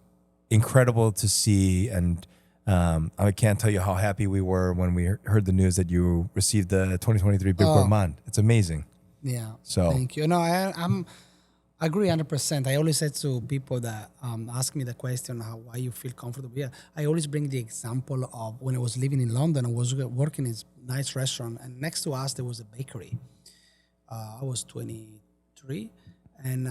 incredible to see. And I can't tell you how happy we were when we heard the news that you received the 2023 Bib Gourmand. It's amazing. Yeah. So thank you. No, I agree 100%. I always said to people that ask me the question, why you feel comfortable here. I always bring the example of when I was living in London. I was working in this nice restaurant, and next to us there was a bakery. I was 23, and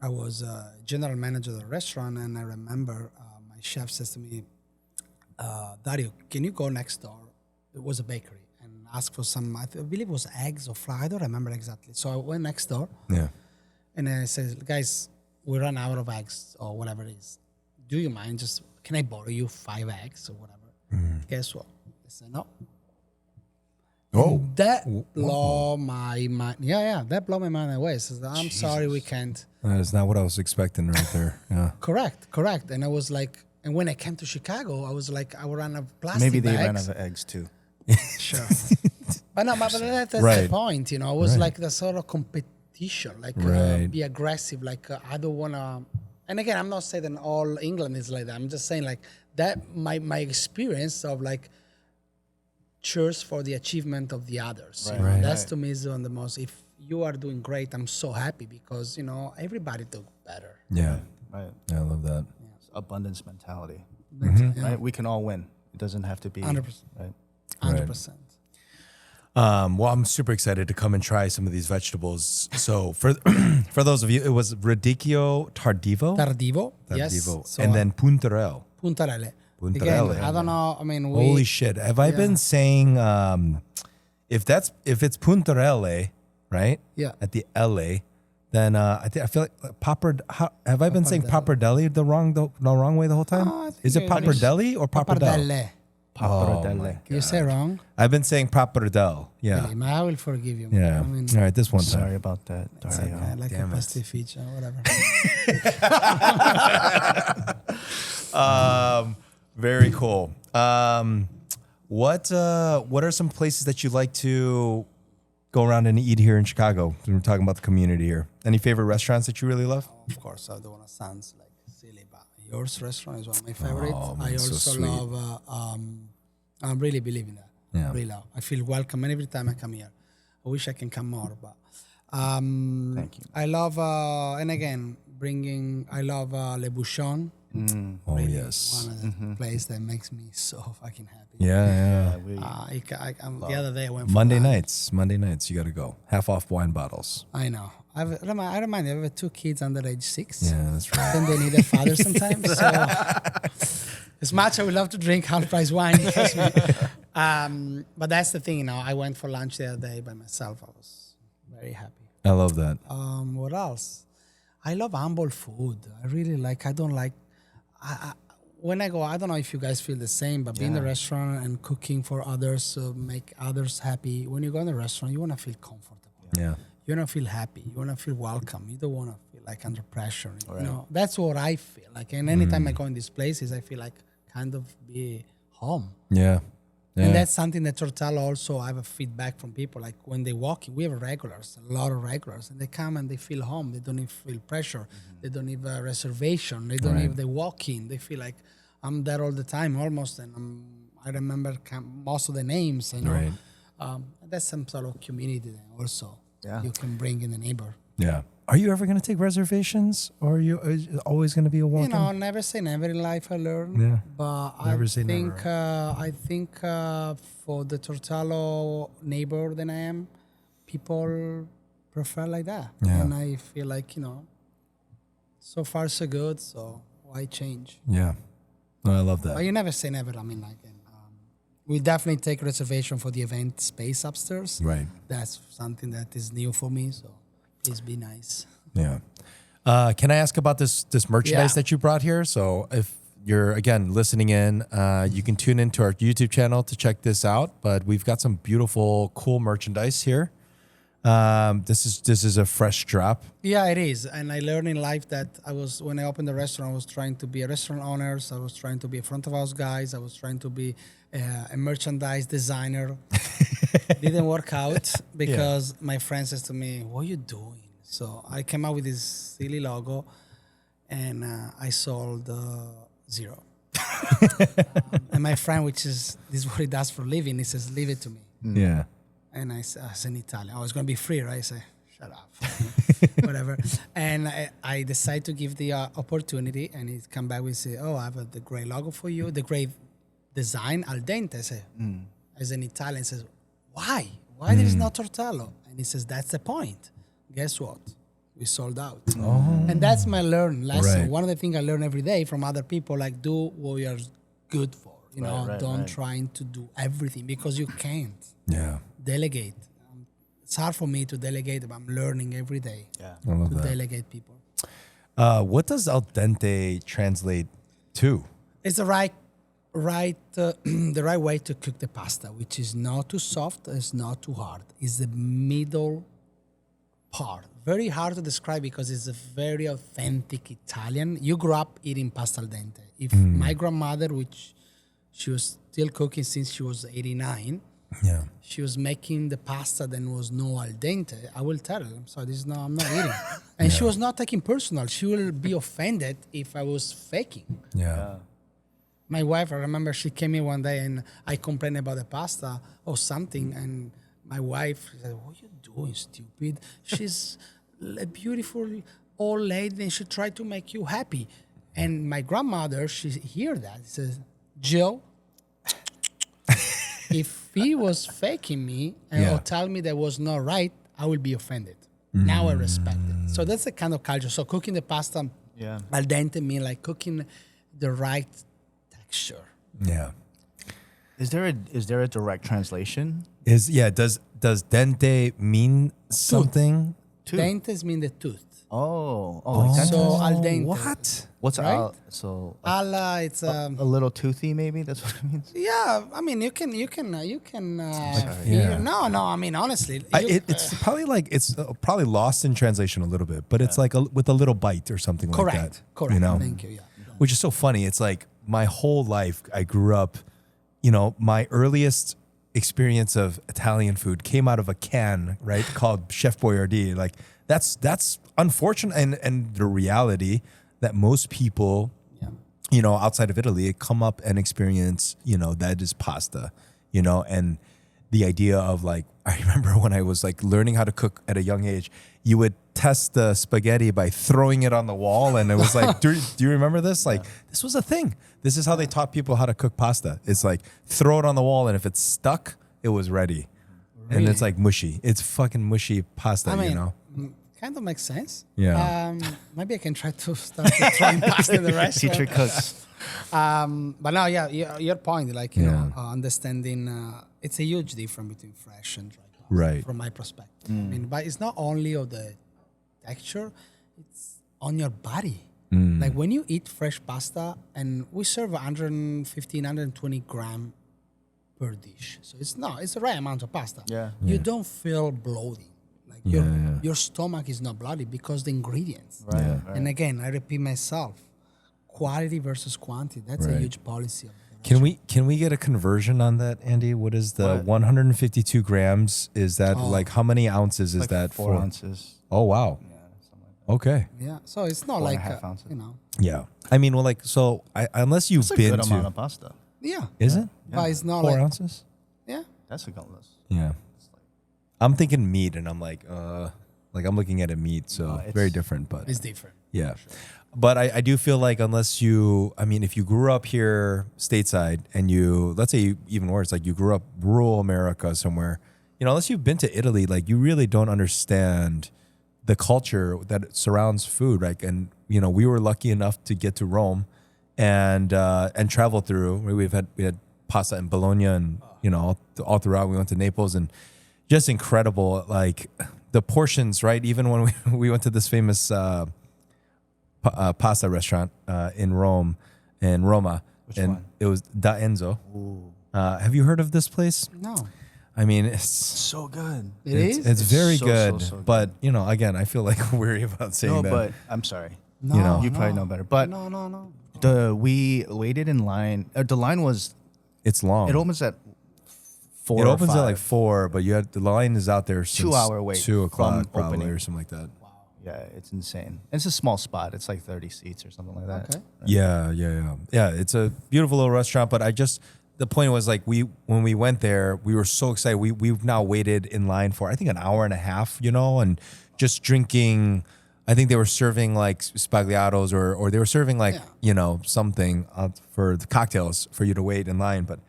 I was general manager of the restaurant. And I remember my chef says to me, Dario, can you go next door? It was a bakery, and ask for some, I believe it was eggs or flour. I don't remember exactly. So I went next door. yeah. And I said, guys, we run out of eggs or whatever it is. Do you mind can I borrow you 5 eggs or whatever? Guess what? They said, no. Oh, And that blew my mind. Yeah, that blew my mind away. So I'm sorry, we can't. that's not what I was expecting right there. Yeah. Correct. And I was like, and when I came to Chicago, I was like, I would run out of plastic Maybe they bags. ran out of eggs too. Sure. but that's Right. the point, It was Right. like the sort of competition, like Right. be aggressive, like I don't want to. And again, I'm not saying that all England is like that. I'm just saying like that my experience of like cheers for the achievement of the others. Right. Right. That's to me is one of the most, if you are doing great, I'm so happy because, everybody do better. Yeah. Right. Yeah, I love that. It's abundance mentality. Mm-hmm. Right? We can all win. It doesn't have to be 100%. right. 100%. Well, I'm super excited to come and try some of these vegetables. So for for those of you, it was radicchio tardivo, Tardivo, yes. So, and then puntarelle. puntarelle. Puntarelle. Again, I don't know. I mean, Holy shit! Have I been saying if it's puntarelle, right? Yeah. At the LA, then I feel like have I been saying pappardelle the wrong way the whole time? I think Is it it is. pappardelle or pappardelle? Pappardelle. Pappardelle. You say wrong. I've been saying pappardelle. Yeah. Really, I will forgive you. Yeah. I mean, All right, this one Sorry time. about that, Dario. I like Damn a it. pastificio, whatever. Very cool. What are some places that you like to go around and eat here in Chicago? We're talking about the community here. Any favorite restaurants that you really love? Of course, I don't want to sound like silly, but yours restaurant is one of my favorites. man, I so also sweet. love. I really believe in that. Yeah. Really love. I feel welcome every time I come here. I wish I can come more, but Thank you. I love and again I love Le Bouchon. Oh yes. One of the place that makes me so fucking happy. Yeah. The other day I went for Monday lunch. nights, you got to go. Half off wine bottles. I know. I remind you, I have 2 kids under age 6. Yeah, that's right. Then they need a father sometimes. So as much I would love to drink half price wine, trust me. But that's the thing, I went for lunch the other day by myself. I was very happy. I love that. What else? I love humble food. I really like. I don't like. When I go, I don't know if you guys feel the same, but being in the restaurant and cooking for others, make others happy. When you go in the restaurant, you want to feel comfortable. Yeah. You want to feel happy. You want to feel welcome. You don't want to feel like under pressure. That's what I feel like. And anytime I go in these places, I feel like kind of be home. Yeah. And that's something that Tortello also, I have a feedback from people. Like when they walk in, we have regulars, a lot of regulars, and they come and they feel home. They don't even feel pressure. They don't need a reservation. They don't even, they walk in. They feel like I'm there all the time almost. And I remember most of the names. Right. That's some sort of community then also you can bring in the neighbor. Yeah. Are you ever going to take reservations, or are you always going to be a walk-in? Never say never in life. I learned. Yeah. But Never I say think never. I think for the Tortello neighbor than I am, people prefer like that. Yeah. And I feel like so far so good. So why change? Yeah. No, I love But that. you never say never. I mean, we definitely take reservation for the event space upstairs. Right. That's something that is new for me. So please be nice. Yeah. Can I ask about this merchandise Yeah. that you brought here? So if you're, again, listening in, you can tune into our YouTube channel to check this out. But we've got some beautiful, cool merchandise here. This is a fresh drop. Yeah, it is. And I learned in life that when I opened the restaurant, I was trying to be a restaurant owner. I was trying to be a front of house guys. I was trying to be a merchandise designer. Didn't work out because my friend says to me, what are you doing? So I came out with this silly logo, and I sold 0. And my friend, which is this is what he does for a living, he says, "Leave it to me." Yeah. And I said, in Italian, "Oh, it's going to be free, right?" I say, "Shut up," whatever. And I decided to give the opportunity, and he come back with say, "Oh, I have the great logo for you, the great design al dente." I say, as an Italian, says, "Why? Why there is no tortello?" And he says, "That's the point." Guess what? We sold out. And that's my learned lesson. Right. One of the things I learn every day from other people, like do what you're good for. Don't trying to do everything because you can't. Yeah. Delegate. It's hard for me to delegate, but I'm learning every day I love to that. delegate people. What does al dente translate to? It's the right the right way to cook the pasta, which is not too soft, it's not too hard. It's the middle part. Very hard to describe because it's a very authentic Italian. You grew up eating pasta al dente. If my grandmother, which she was still cooking since she was 89, Yeah. she was making the pasta, then was no al dente, I will tell her, I'm sorry, I'm not eating. And she was not taking personal. She will be offended if I was faking. Yeah. My wife, I remember she came in one day and I complained about the pasta or something. And my wife said, "What are you doing, stupid? She's a beautiful old lady and she tried to make you happy." And my grandmother, she hear that. She says, "Joe, if he was faking me or tell me that was not right, I will be offended." Now I respect it. So that's the kind of culture. So cooking the pasta al dente mean like cooking the right texture. Yeah. Is there a direct translation? Does dente mean something? Dentes mean the tooth. Like that. So al dente. What? What's Right? al? So Ala, it's a little toothy, maybe. That's what it means. yeah. I mean, you can. Yeah. Feel, no. I mean, honestly, It's probably like it's probably lost in translation a little bit, but it's like with a little bite or something like that. Correct. You know, Thank you. Yeah. which is so funny. It's like my whole life I grew up. My earliest experience of Italian food came out of a can, right, called Chef Boyardee. Like that's unfortunate, and the reality that most people, outside of Italy, come up and experience, that is pasta, and the idea of like, I remember when I was like learning how to cook at a young age, you would test the spaghetti by throwing it on the wall. And it was like, do you remember this? Like, this was a thing. This is how they taught people how to cook pasta. It's like, throw it on the wall, and if it's stuck, it was ready. And it's like mushy. It's fucking mushy pasta, I mean, kind of makes sense. Yeah. Maybe I can try to start trying pasta in the restaurant. Teacher cooks. But no, your point, like, understanding, it's a huge difference between fresh and dry pasta, Right. from my perspective. I mean, but it's not only of the texture, it's on your body. Like when you eat fresh pasta, and we serve 115, 120 gram per dish. So it's the right amount of pasta. Yeah. You don't feel bloating. Like your stomach is not bloated because the ingredients. Right. And again, I repeat myself, quality versus quantity. That's a Right. huge policy of the Can we get a conversion on that, Andy? What is the 152 grams? Is that like how many ounces is Like that 4 for? ounces. Oh wow. Yeah, something like that. Okay. Yeah, so it's not 4.5 like ounces. Yeah. I mean, well, like, so unless you've That's a been good amount to, of pasta. yeah. is it But it's not 4 like ounces? yeah. That's a good list. Yeah. I'm thinking meat, and I'm like I'm looking at a meat, so it's- very different, but It's different. yeah. But I do feel like if you grew up here stateside and let's say even worse, like you grew up rural America somewhere, unless you've been to Italy, like you really don't understand the culture that surrounds food, right? And, we were lucky enough to get to Rome and travel through. We had pasta in Bologna and, all throughout. We went to Naples, and just incredible, like the portions, right? Even when we went to this famous pasta restaurant in Roma. Which and one? it was Da Enzo. Have you heard of this place? No. I mean, it's So good. it's very so, good, so good. but again, I feel like we're about saying No, that. but I'm sorry. No. You probably know better. But No. we waited in line. The line was, it's long. it opens at 4 It or opens at 5. like 4, but the line is out there since 2 hour wait 2 o'clock from probably opening. or something like that. Yeah, it's insane. It's a small spot. It's like 30 seats or something like that. Okay. Yeah. It's a beautiful little restaurant, but the point was like when we went there, we were so excited. We've now waited in line for I think an hour and a half, and just drinking. I think they were serving like spagliatos or they were serving like something for the cocktails for you to wait in line. But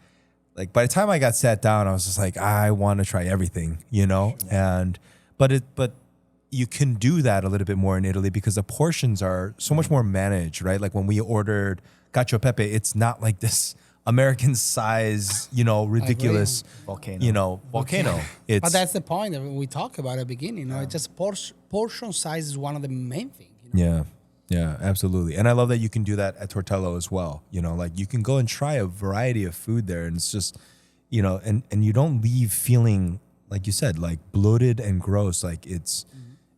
like by the time I got sat down, I was just like, I want to try everything, and but you can do that a little bit more in Italy because the portions are so much more managed, right? Like when we ordered cacio e pepe, it's not like this American size, ridiculous volcano. It's But that's the point that we talk about at the beginning. It's just portion size is one of the main things. Yeah, absolutely. And I love that you can do that at Tortello as well. Like you can go and try a variety of food there, and it's just, and you don't leave feeling like you said, like bloated and gross. Like it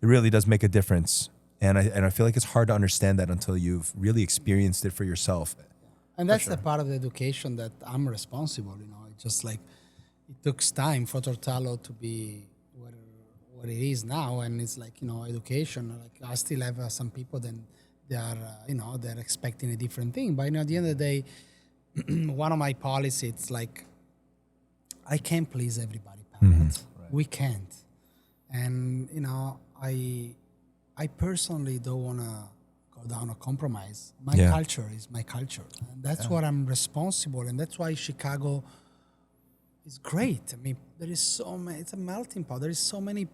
really does make a difference. And I feel like it's hard to understand that until you've really experienced it for yourself. And that's the part of the education that I'm responsible. It's just like it took time for Tortello to be what it is now, and it's like education. Like I still have some people then they are they're expecting a different thing. But at the end of the day, one of my policies it's like I can't please everybody. Right. We can't, and I personally don't want to go down a compromise. My culture is my culture. And that's what I'm responsible. And that's why Chicago is great. I mean, there is so many, it's a melting pot. There is so many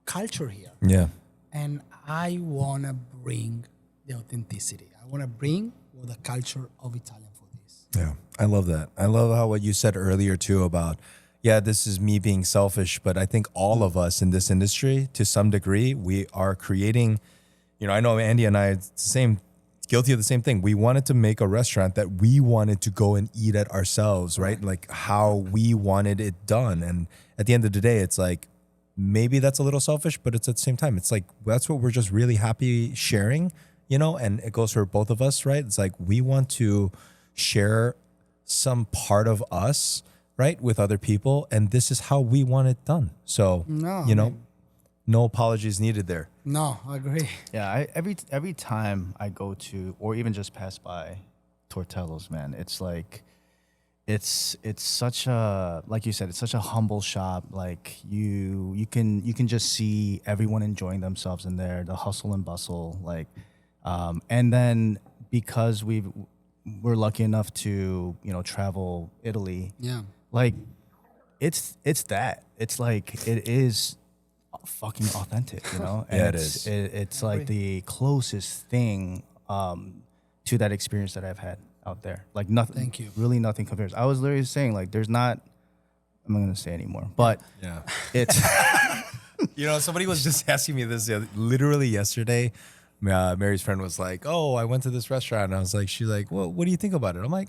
culture here. Yeah. And I want to bring the authenticity. I want to bring the culture of Italian food is. Yeah. I love that. I love how what you said earlier too about, this is me being selfish, but I think all of us in this industry, to some degree, we are creating, I know Andy and I, guilty of the same thing. We wanted to make a restaurant that we wanted to go and eat at ourselves, right? Like how we wanted it done. And at the end of the day, it's like, maybe that's a little selfish, but it's at the same time, it's like, that's what we're just really happy sharing, and it goes for both of us, right? It's like, we want to share some part of us, right, with other people. And this is how we want it done. So, no apologies needed there. No, I agree. Yeah, every time I go to or even just pass by Tortello's, man, it's like it's such a, like you said, it's such a humble shop. Like you can just see everyone enjoying themselves in there, the hustle and bustle, like and then because we're lucky enough to travel Italy. Yeah. Like it's like it is fucking authentic, And it is. It's like the closest thing to that experience that I've had out there. Like nothing. Thank you. Really, nothing compares. I was literally saying like, there's not. I'm not gonna say anymore, but it's. Somebody was just asking me this literally yesterday. Mary's friend was like, "Oh, I went to this restaurant," and I was like, "She's like, well, what do you think about it?" I'm like,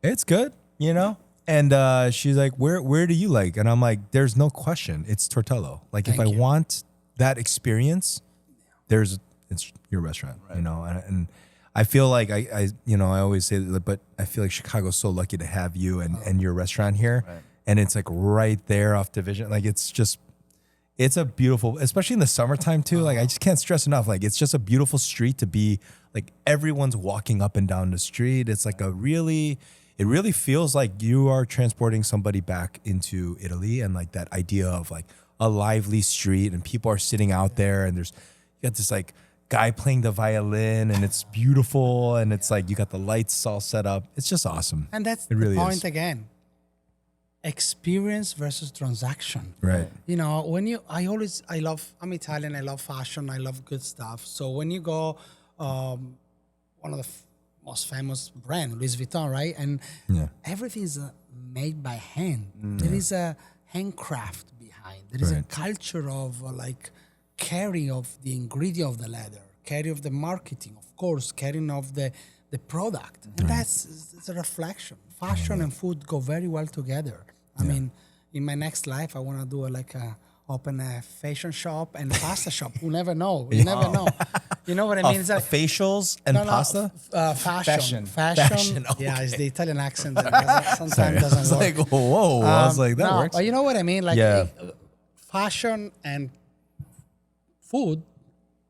"It's good, And she's like, where do you like? And I'm like, there's no question. It's Tortello. Like if I want that experience, it's your restaurant, and I feel like I always say that, but I feel like Chicago's so lucky to have you and your restaurant here. Right. And it's like right there off Division. Like it's a beautiful, especially in the summertime too. Like I just can't stress enough. Like it's just a beautiful street to be like everyone's walking up and down the street. It's like it really feels like you are transporting somebody back into Italy, and like that idea of like a lively street and people are sitting out there and you got this like guy playing the violin and it's beautiful and it's like you got the lights all set up. It's just awesome. And that's it really the point is. again. Experience versus transaction. Right. I'm Italian, I love fashion, I love good stuff. So when you go, one of the most famous brand, Louis Vuitton, right? And everything is made by hand. There is a handcraft behind. There is a culture of caring of the ingredient of the leather, caring of the marketing, of course, caring of the product. And it's a reflection. Fashion and food go very well together. I mean, in my next life, I want to do open a fashion shop and a pasta shop. You never know. You never know. You know what I mean? It's like facials and pasta? Fashion. Fashion, okay. Yeah, it's the Italian accent that sometimes doesn't work. Like, whoa. I was like, that works. But you know what I mean? Fashion and food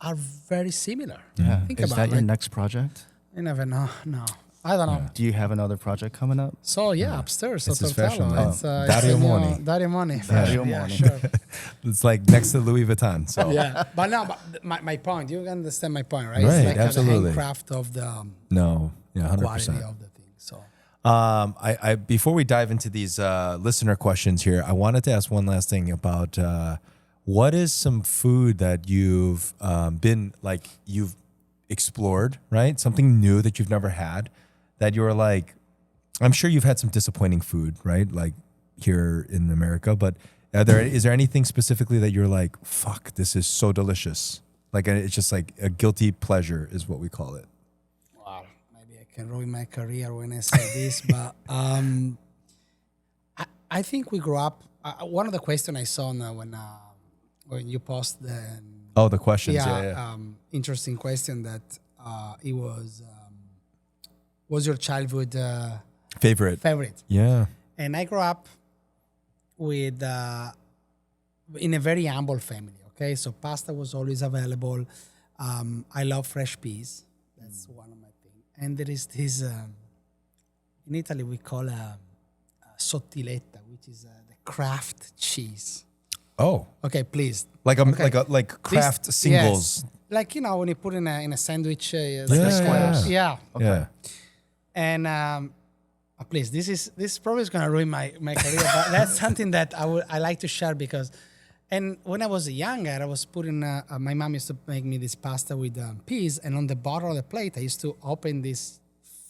are very similar. Yeah. Think Is about that your like, next project? You never know. No, I don't know. Do you have another project coming up? So yeah, upstairs. It's so his fashion Tortello. line. It's, Dario Monni. Dario Monni. Dario Yeah, Monni. sure. It's like next to Louis Vuitton. So Yeah, but no, but my point. You understand my point, right? Right, It's like absolutely. the handcraft of the no, yeah, 100%. quality of the thing. So I before we dive into these listener questions here, I wanted to ask one last thing about what is some food that you've you've explored, right? Something new that you've never had that you were like, I'm sure you've had some disappointing food, right? Like here in America, but is there anything specifically that you're like, fuck, this is so delicious? Like it's just like a guilty pleasure is what we call it. wow, maybe I can ruin my career when I say this, but I think we grew up. One of the questions I saw now when you post the Oh, the questions, yeah. interesting question that it was your childhood Favorite. Yeah. and I grew up with in a very humble family. Okay, so pasta was always available. I love fresh peas. That's one of my things. And there is this in Italy we call a sottiletta, which is the craft cheese. Oh, Okay, please. like Okay. like craft This- singles. yes. Like when you put in a sandwich. Yeah, squares. yeah. Yeah. Yeah. And please, this probably is gonna ruin my career, but that's something that I like to share because. And when I was younger, I was putting. My mom used to make me this pasta with peas, and on the bottom of the plate, I used to open this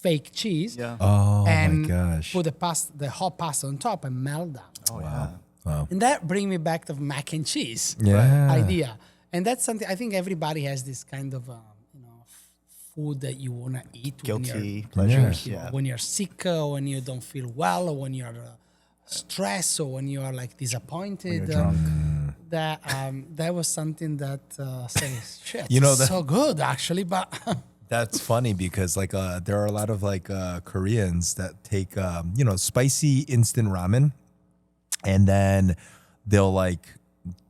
fake cheese. Yeah. Oh and my gosh. put the hot pasta on top and melt down. Oh, yeah. Wow. And that bring me back to mac and cheese Yeah. idea. And that's something I think everybody has this kind of food that you want to eat Guilty when pleasures. you're, Yeah. when you're sick or when you don't feel well or when you're stressed or when you are like disappointed. drunk. That was something that says shit. You know, it's that- so good actually, but That's funny because like there are a lot of like Koreans that take spicy instant ramen and then they'll like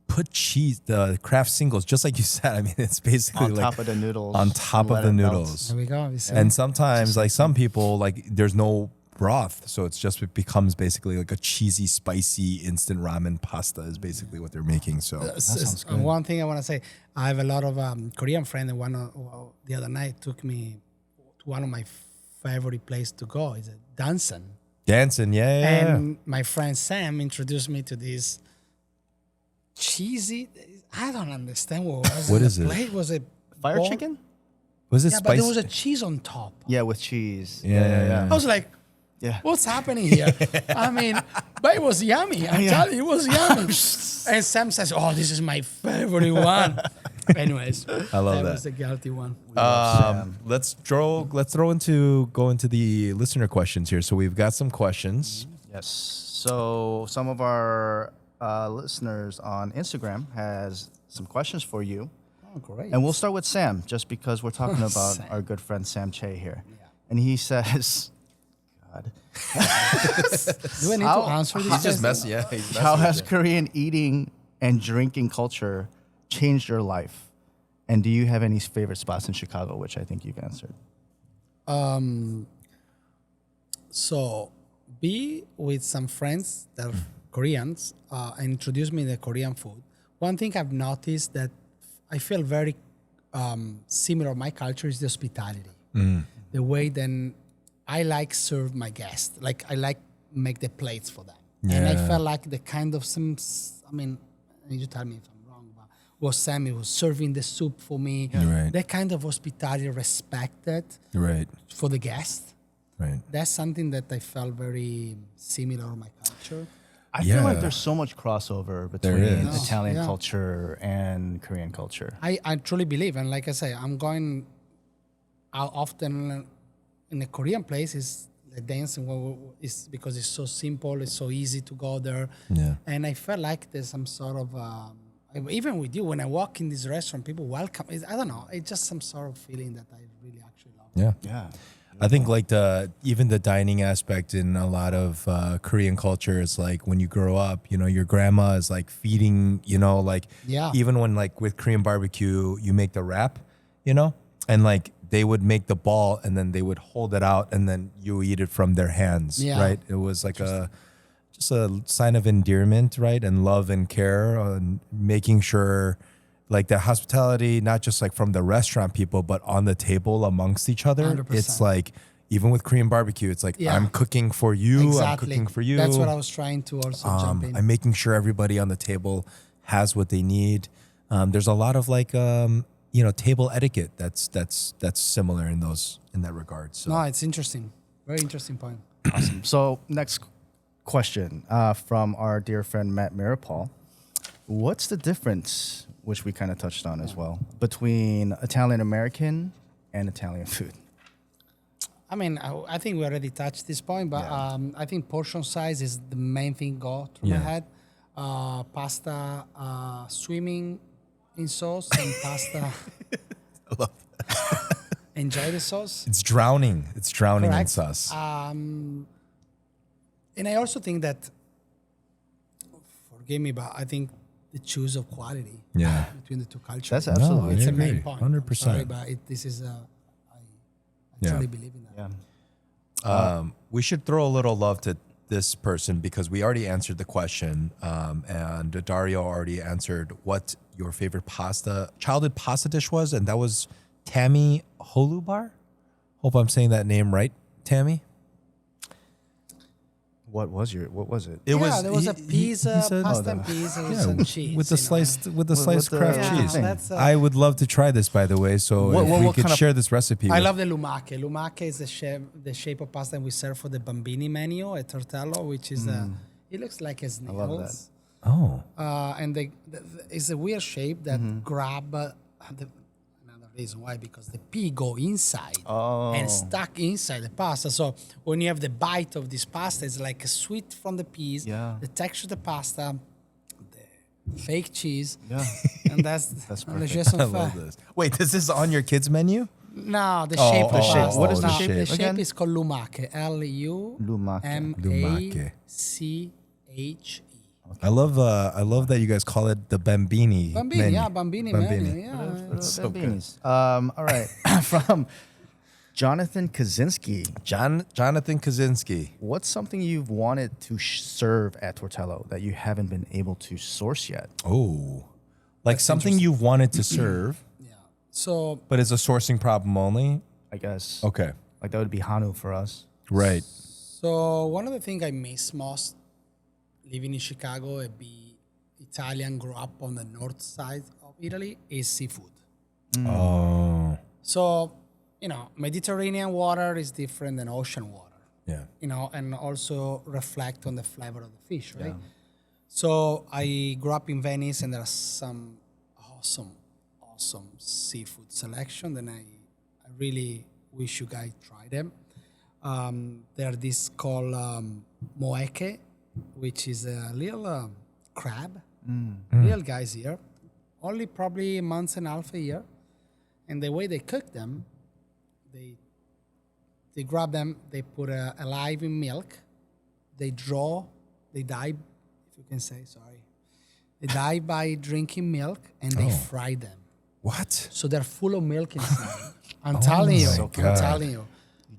put cheese, the craft singles, just like you said. I mean, it's basically On like top of the noodles. on top and of the let it melt. noodles. there we go. You see? And sometimes like some people like there's no broth, so it becomes basically like a cheesy, spicy instant ramen pasta is basically what they're making. So And one thing I want to say, I have a lot of Korean friends, and the other night took me to one of my favorite places to go. It's a Dansen. dancing, yeah. And my friend Sam introduced me to this cheesy. I don't understand what was What the is it? plate. Was it Fire ball- chicken? Was it Yeah, but spicy? there was a cheese on top. Yeah, with cheese. Yeah. I was like, Yeah. what's happening here? I mean, but it was yummy. I'm telling you, it was yummy. And Sam says, oh, this is my favorite one. Anyways, I love that. was the guilty one. Let's go into the listener questions here. So we've got some questions. Yes. So some of our listeners on Instagram has some questions for you. Oh, great. And we'll start with Sam, just because we're talking about Sam. our good friend Sam Che here. And he says, God, Do I need to answer this? question? Yeah. how has Korean eating and drinking culture changed your life? And do you have any favorite spots in Chicago, which I think you've answered? So, be with some friends that are Koreans and introduce me to Korean food. One thing I've noticed that I feel very similar to my culture is the hospitality. The way then I like serve my guests. Like I like make the plates for them. And I Yeah. felt like the kind of you tell me if I'm wrong, but was Sammy was serving the soup for me. Right. That kind of hospitality respected Right. for the guest. Right. That's something that I felt very similar to my culture. I feel like Yeah. there's so much crossover There between is. Italian Yeah. culture and Korean culture. I truly believe, and like I say, I'm going out often in a Korean place is the dancing is because it's so simple, it's so easy to go there. Yeah. And I felt like there's some sort of even with you when I walk in this restaurant, people welcome. I don't know, it's just some sort of feeling that I really actually love. Yeah. Yeah. I think like even the dining aspect in a lot of Korean culture is like when you grow up, you know, your grandma is like feeding, you know, like Yeah. even when like with Korean barbecue, you make the wrap, you know, and like they would make the ball and then they would hold it out and then you eat it from their hands, Yeah. right? It was like just a sign of endearment, right? And love and care and making sure like the hospitality, not just like from the restaurant people, but on the table amongst each other. 100%. It's like, even with Korean barbecue, it's like, Yeah. I'm cooking for you. Exactly. I'm cooking for you. That's what I was trying to also jump in. I'm making sure everybody on the table has what they need. There's a lot of like, you know, table etiquette that's similar in that regard. So No, it's interesting. Very interesting point. Awesome. So next question from our dear friend Matt Mirapol. What's the difference, which we kind of touched on as well, between Italian American and Italian food? I mean, I think we already touched this point, but I think portion size is the main thing go through my Yeah. head. Pasta swimming in sauce and pasta. I love Enjoy the sauce. it's drowning. It's drowning in Correct. sauce. And I also think that, forgive me, but I think the choose of quality Yeah. between the two cultures. That's absolutely it's I a main agree. point. 100%. Sorry, but this is I Yeah. truly believe in that. Yeah. We should throw a little love to this person because we already answered the question, and Dario already answered what your favorite childhood pasta dish was, and that was Tammy Holubar. Hope I'm saying that name right, Tammy. What was it? It There was a he pizza, said- pasta and pizza with some cheese. with the you know. sliced With the craft Yeah, cheese. that's, I would love to try this, by the way. So What- if what- we what could kind of- share this recipe. I with- love the lumache. Lumache is the shape of pasta we serve for the bambini menu at Tortello, which is it looks like a snails. love that. Oh, And it's a weird shape that grab another reason why, because the pea go inside and stuck inside the pasta. So when you have the bite of this pasta, it's like a sweet from the peas, Yeah. the texture of the pasta, the fake cheese, Yeah. and that's perfect. le jeu sont I love faits. this. Wait, this is on your kids' menu? No, the shape of oh, pasta. oh, What is the No, shape The shape again? is called lumache. Lumache. I love that you guys call it the Bambini. Bambini, menu. yeah, Bambini menu, yeah. That's so good. Beanies. All right. From Jonathan Kaczynski. Jonathan Kaczynski. What's something you've wanted to serve at Tortello that you haven't been able to source yet? Oh, like something you've wanted to serve, So but it's a sourcing problem only. I guess. Okay, Like that would be Hanu for us. right. So one of the things I miss most living in Chicago and be Italian, grew up on the north side of Italy, is seafood. Oh, So, Mediterranean water is different than ocean water, yeah. and also reflect on the flavor of the fish, right? So I grew up in Venice and there are some awesome seafood selection, and I really wish you guys try them. There are this called moeke, which is a little crab, little guys here, only probably months and a half a year. And the way they cook them, they grab them, they put alive in milk, they die, if you can say, sorry. They die by drinking milk and they fry them. What? So they're full of milk inside. I'm telling you. my I'm God. telling you.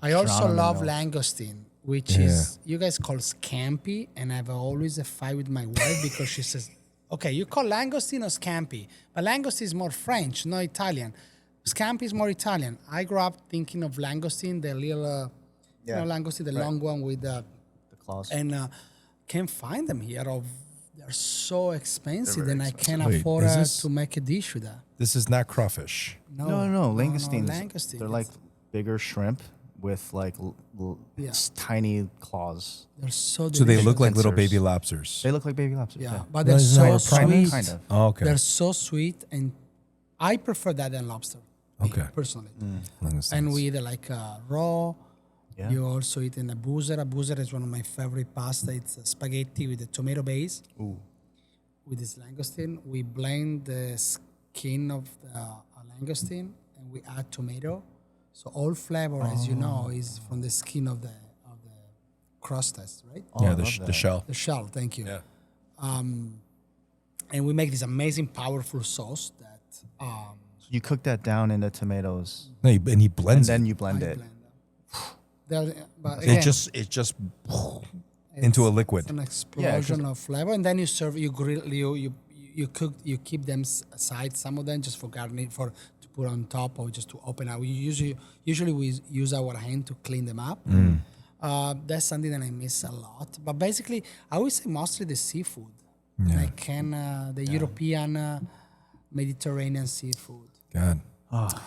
I also drown in the love milk. langoustine, which is you guys call scampi, and I have always a fight with my wife because she says, "Okay, you call langoustine or scampi, but langoustine is more French, not Italian. Scampi is more Italian." I grew up thinking of langoustine, the little, langoustine, the long one with the claws. and can't find them here. They're so expensive, and I can't Wait, afford is this- to make a dish with that. This is not crawfish. No, langoustines. langoustine. They're like bigger shrimp with like Yeah. tiny claws. They're so So they delicious. look like little Pincers. baby lobsters. They look like baby lobsters. Yeah, Yeah. but No, they're isn't that so a primate? sweet. Kind of. Oh, okay. They're so sweet, and I prefer that than lobster. Okay. Personally. Langoustines. And we eat like raw. Yeah. You also eat in a buzera. Buzera is one of my favorite pasta. It's a spaghetti with a tomato base. Ooh. With this langoustine, we blend the skin of the langoustine and we add tomato. So all flavor, as you know, is from the skin of the crust test, right? Yeah, I the, love the that. shell. The shell. Thank you. Yeah. And we make this amazing, powerful sauce that You cook that down in the tomatoes, No, and he and blends then it. you blend I it. blend them. But again, It just into a liquid. It's an explosion 'cause- of flavor, and then you serve. You grill. You cook. You keep them aside. Some of them just for garnish, for to put on top, or just to open up. We usually we use our hand to clean them up. That's something that I miss a lot. But basically, I would say mostly the seafood. Yeah. I can the European Mediterranean seafood. God,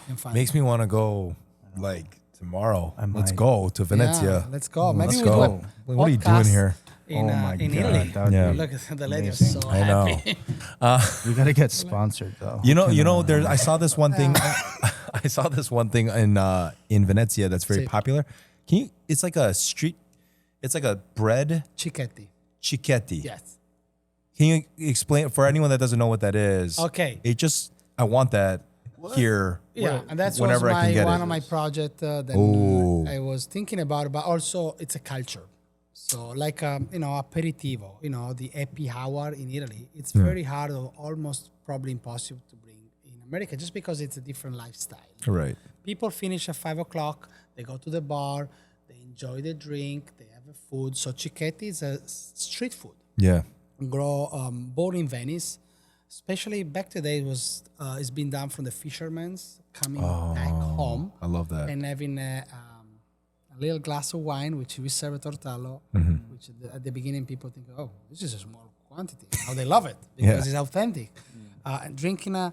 Can find makes me want to go like tomorrow. Let's might. go to Venezia. Yeah, let's go. Maybe Let's we do go. a What are you doing podcast here? in, Oh my in God, Italy. that would Yeah. be Look at the lady is amazing. so I know. happy. We gotta get sponsored though. You know, there. I saw this one thing. I saw this one thing in Venezia that's very See. popular. Can you? It's like a street. It's like a bread Cicchetti. cicchetti. Yes. Can you explain for anyone that doesn't know what that is? Okay. It just I want that here. Yeah, and that's whenever was I can get one it. of my project that Ooh. I was thinking about. But also, it's a culture. So, like aperitivo, the happy hour in Italy, it's very hard or almost probably impossible to bring in America, just because it's a different lifestyle. Right. People finish at 5 o'clock. They go to the bar. They enjoy the drink. They have a food. So cicchetti is a street food. Yeah. Born in Venice, especially back today, it's been done from the fishermen's coming back home I love that. and having a little glass of wine, which we serve at Tortello, which at the beginning people think, oh, this is a small quantity. Now they love it because it's authentic. And drinking a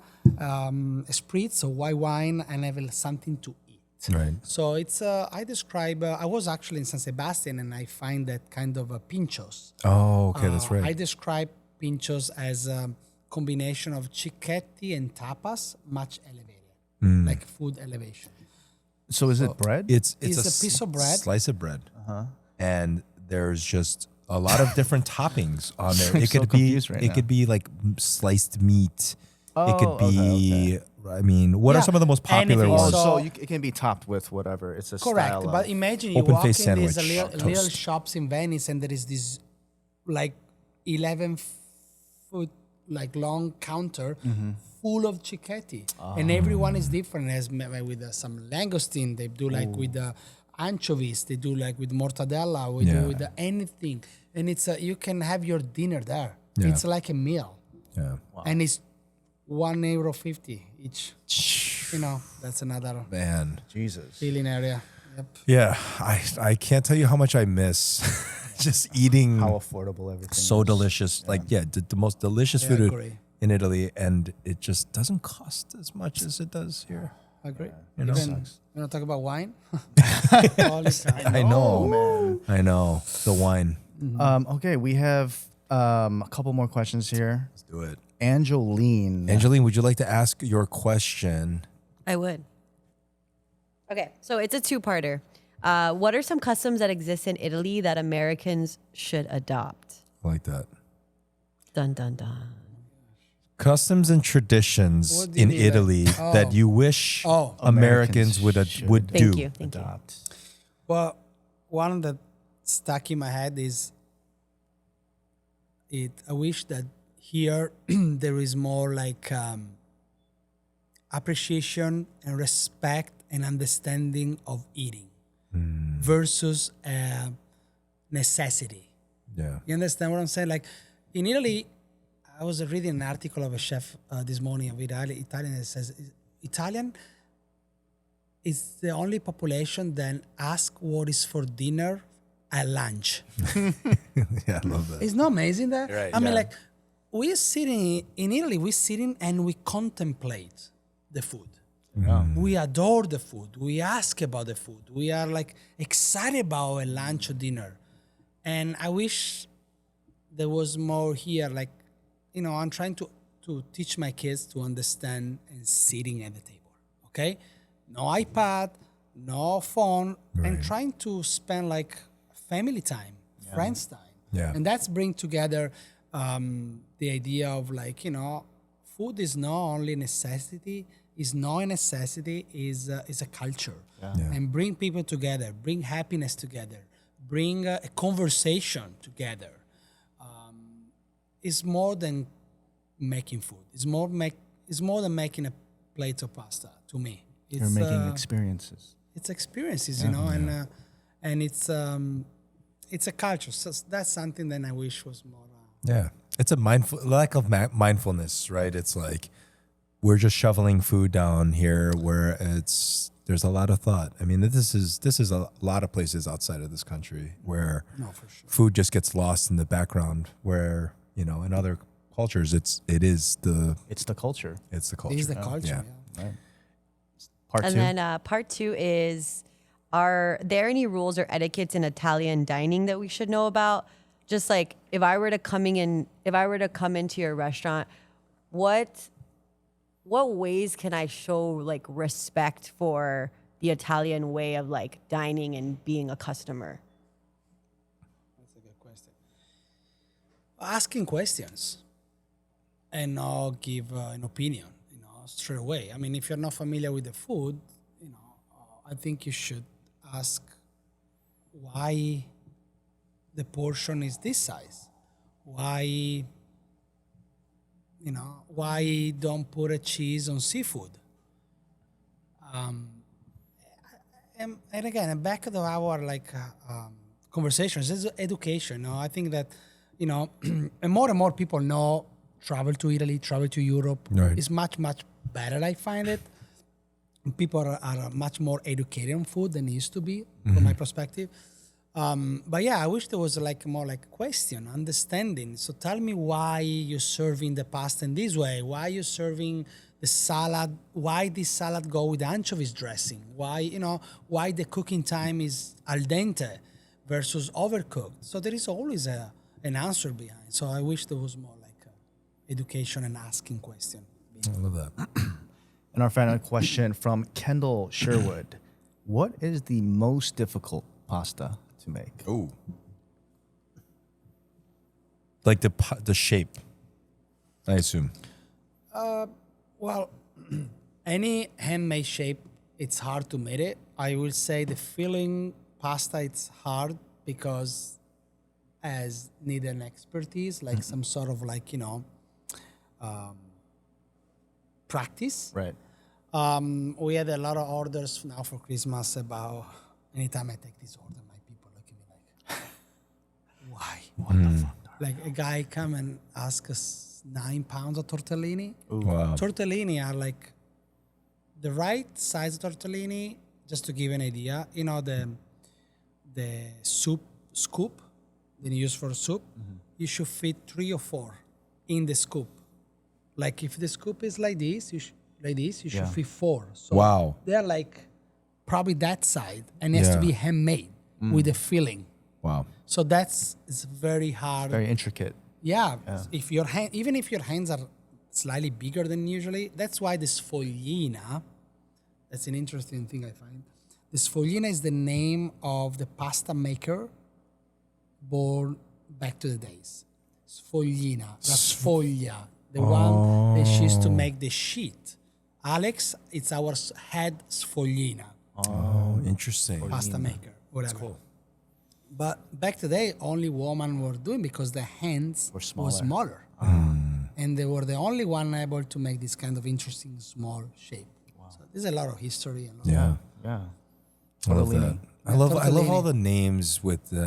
spritz or white wine and having something to eat. Right. So it's I describe. I was actually in San Sebastian and I find that kind of pinchos. Oh, okay, that's I right. describe pinchos as a combination of cicchetti and tapas, much elevated, like food elevation. So is it bread? It's It's a piece of bread. slice of bread, and there's just a lot of different toppings on there. I'm It so could be confused right it now. could be like sliced meat. It could Oh, be. I mean, what are Yeah, some of the most popular anything. ones? so So- it can be topped with whatever. It's a Correct, style but of- imagine you Open walk in face these sandwich, little toast. shops in Venice, and there is this like 11-foot like long counter full of cicchetti, and everyone is different. As with some langoustine, they do like with the anchovies, they do like with mortadella, we Yeah. do with anything, and it's you can have your dinner there. Yeah. It's like a meal, Yeah. and it's €1.50 each. That's another Man. Jesus. feeling area. Yep. Yeah, I can't tell you how much I miss just eating How affordable everything. so is. delicious. Like the most delicious I food agree. in Italy, and it just doesn't cost as much as it does here. I agree. You know? Even, you want to talk about wine? All the time. I know, man. I know the wine. Okay, we have a couple more questions here. Let's do it. Anjoleen. Anjoleen, would you like to ask your question? I would. Okay, so it's a two-parter. What are some customs that exist in Italy that Americans should adopt? I like that. Dun dun dun. Customs and traditions What do you in mean by- Italy that you wish Oh. Americans would should would Thank do. you. Thank you. Adopt. Well, one that stuck in my head is I wish that here there is more like appreciation and respect and understanding of eating versus necessity. Yeah. You understand what I'm saying? Like in Italy, I was reading an article of a chef this morning of Italian that says Italian is the only population that ask what is for dinner at lunch. Yeah, I love that. It's not amazing that? Right, I mean, yeah. like we're sitting in Italy, we're sitting and we contemplate the food. We adore the food. We ask about the food. We are like excited about a lunch or dinner. And I wish there was more here. Like, I'm trying to teach my kids to understand and sitting at the table. Okay? No iPad, no phone, and trying to spend like family time, friends time. Yeah. And that's bring together the idea of like, food is not only necessity, is not a necessity, is a culture. Yeah. And bring people together, bring happiness together, bring a conversation together. It's more than making food. It's more than making a plate of pasta to me. You're making experiences. It's experiences, you know, and it's a culture. So that's something that I wish was more. Yeah, it's a lack of mindfulness, right? It's like we're just shoveling food down here, where there's a lot of thought. I mean, this is a lot of places outside of this country where For sure. food just gets lost in the background. Where in other cultures, it's the culture. It's the culture. It is the culture. Yeah. Right. Part And two. then part 2 is, are there any rules or etiquettes in Italian dining that we should know about? Just like if I were to come into your restaurant, what ways can I show like respect for the Italian way of like dining and being a customer? That's a good question. Asking questions and not give an opinion, straight away. I mean, if you're not familiar with the food, I think you should ask why the portion is this size. Why don't put a cheese on seafood? And again, back to our conversations, is education. I think that and more people know travel to Italy, travel to Europe. Right. It's much better. I find it. People are much more educated on food than it used to be, from my perspective. But yeah, I wish there was more question, understanding. So tell me why you're serving the pasta in this way. Why you're serving the salad? Why this salad go with anchovies dressing? Why the cooking time is al dente versus overcooked? So there is always an answer behind. So I wish there was more education and asking question. I love that. And our final question from Kendall Sherwood. What is the most difficult pasta to make? Oh, like the shape, I assume. Well, any handmade shape, it's hard to make it. I will say the filling pasta, it's hard because as need an expertise, some sort of practice. Right. We had a lot of orders now for Christmas about anytime I take this order, my people look at me why? What the fuck? Like a guy come and ask us 9 pounds of tortellini. Wow. Tortellini are the right size of tortellini, just to give an idea, the soup scoop that you use for soup, you should fit 3 or 4 in the scoop. Like if the scoop is like this, you should fit 4. So Wow. they're probably that side, and it has to be handmade with the filling. Wow. So it's very hard. Very intricate. Yeah. If even if your hands are slightly bigger than usually, that's why the sfogliina, that's an interesting thing I find. The sfogliina is the name of the pasta maker born back to the days. Sfogliina, la sfoglia, the one that she used to make the sheet. Alex, it's our head sfogliina, Oh, interesting. pasta maker, whatever. But back today, only women were doing because the hands Were were smaller. smaller. And they were the only one able to make this kind of interesting small shape. So there's a lot of history. And Yeah. Yeah. I love Tortellini. that. I love all tortellini. the names with the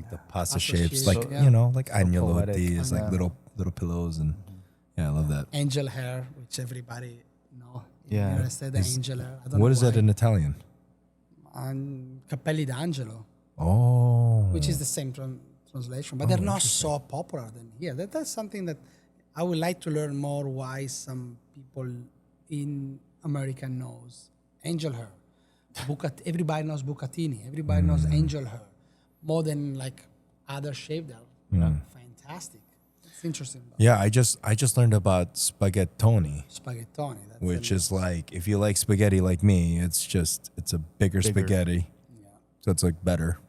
the pasta Pasta shapes, shapes, like yeah. like agnolotti poetic. is like Yeah. little pillows, and yeah, I love that. Angel hair, which everybody know. Yeah. You said the angel hair. I don't What know is that why. in Italian? And Cappelli d'Angelo, Oh, which is the same translation, but they're not so popular than here. That's something that I would like to learn more. Why some people in America knows angel hair. Everybody knows bucatini. Everybody knows angel hair. More than other shape that are fantastic. It's interesting. yeah. I just learned about spaghettoni, Spaghettoni. That's which is like, if you like spaghetti like me, it's a bigger spaghetti, so it's better.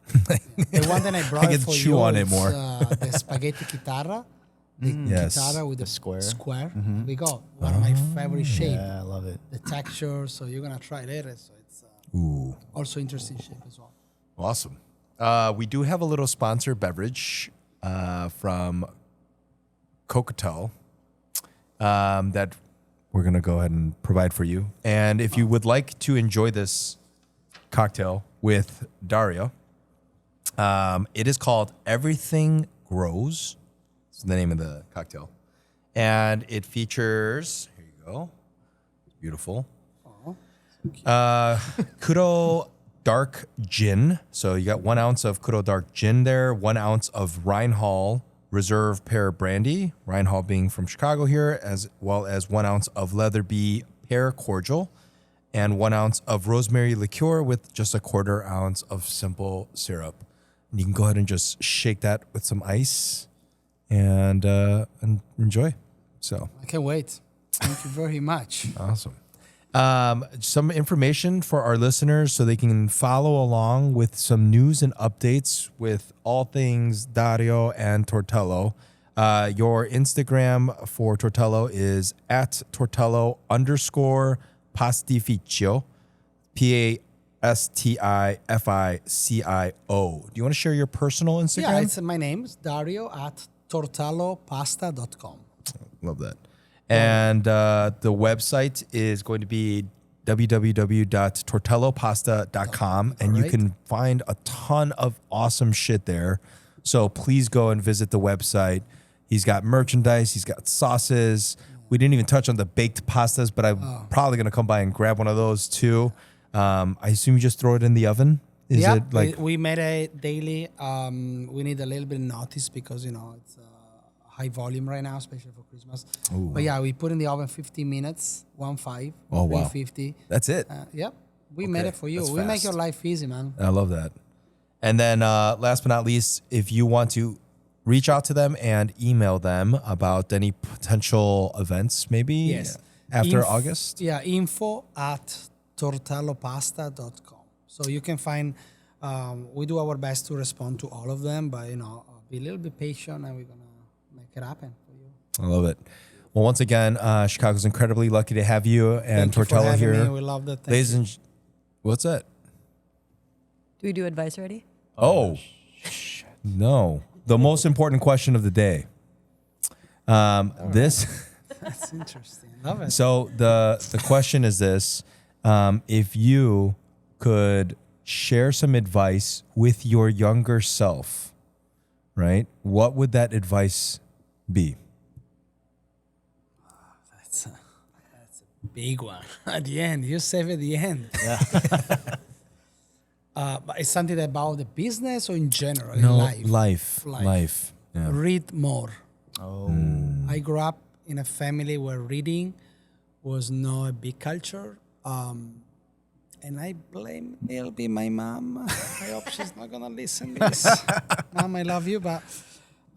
the one that I brought I can for chew you. on it it's, more. the spaghetti chitarra. big Yes. guitarra with the square. We got one of my favorite shape, Yeah, I love it. the texture. So you're gonna try later. So it's Ooh. also interesting shape as well. Awesome. We do have a little sponsor beverage from Cocktail that we're going to go ahead and provide for you. And if you would like to enjoy this cocktail with Dario, it is called Everything Grows. It's the name of the cocktail. And it features, here you go, beautiful. Kuro Dark Gin. So you got 1 ounce of Kuro Dark Gin there, 1 ounce of Reinhall Reserve Pear Brandy, Reinhall being from Chicago here, as well as 1 ounce of Leatherby Pear Cordial, and 1 ounce of rosemary liqueur with just a 1/4 ounce of simple syrup. And you can go ahead and just shake that with some ice and enjoy. So I can't wait. Thank you very much. awesome. Some information for our listeners so they can follow along with some news and updates with all things Dario and Tortello. Your Instagram for Tortello is at Tortello_Pastificio, Pastificio. Do you want to share your personal Instagram? Yeah, it's my name is Dario at tortellopasta.com. Love that. And the website is going to be www.tortellopasta.com, and you can find a ton of awesome shit there. So please go and visit the website. He's got merchandise. He's got sauces. We didn't even touch on the baked pastas, but I'm probably going to come by and grab one of those too. I assume you just throw it in the oven? Is it like we made it daily. We need a little bit of notice because, it's high volume right now, especially for Christmas. Ooh. But yeah, we put in the oven 15 minutes, 1.5, Oh, wow. 350. That's it? Yep, we made it for you. that's We make fast. your life easy, man. I love that. And then last but not least, if you want to reach out to them and email them about any potential events, maybe Yes. after August. Yeah, info at tortellopasta.com. So you can find, we do our best to respond to all of them, but, be a little bit patient and we're going to make it happen for you. I love it. Well, once again, Chicago's incredibly lucky to have you and Thank you for Tortello having here. me. We love that. Thank Ladies you. and what's that? Do we do advice already? Oh, no. The most important question of the day. This. That's interesting. Love it. So the question is this: if you could share some advice with your younger self, right? What would that advice be? That's a big one. At the end, you save at the end. Yeah. But it's something about the business or in general, No, in life. life. Yeah. Read more. Oh. I grew up in a family where reading was not a big culture. And I blame it'll be my mom. I hope she's not gonna listen to this. Mom, I love you, but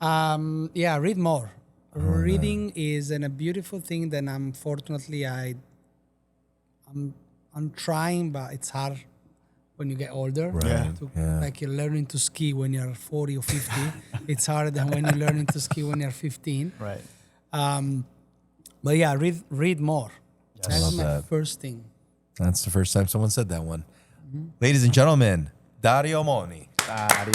read more. Reading is a beautiful thing that unfortunately I'm trying, but it's hard when you get older. Right. Like you're learning to ski when you're 40 or 50. It's harder than when you're learning to ski when you're 15. Right. But yeah, read more. That's love my that. first thing. That's the first time someone said that one. Ladies and gentlemen, Dario Monni. Dario.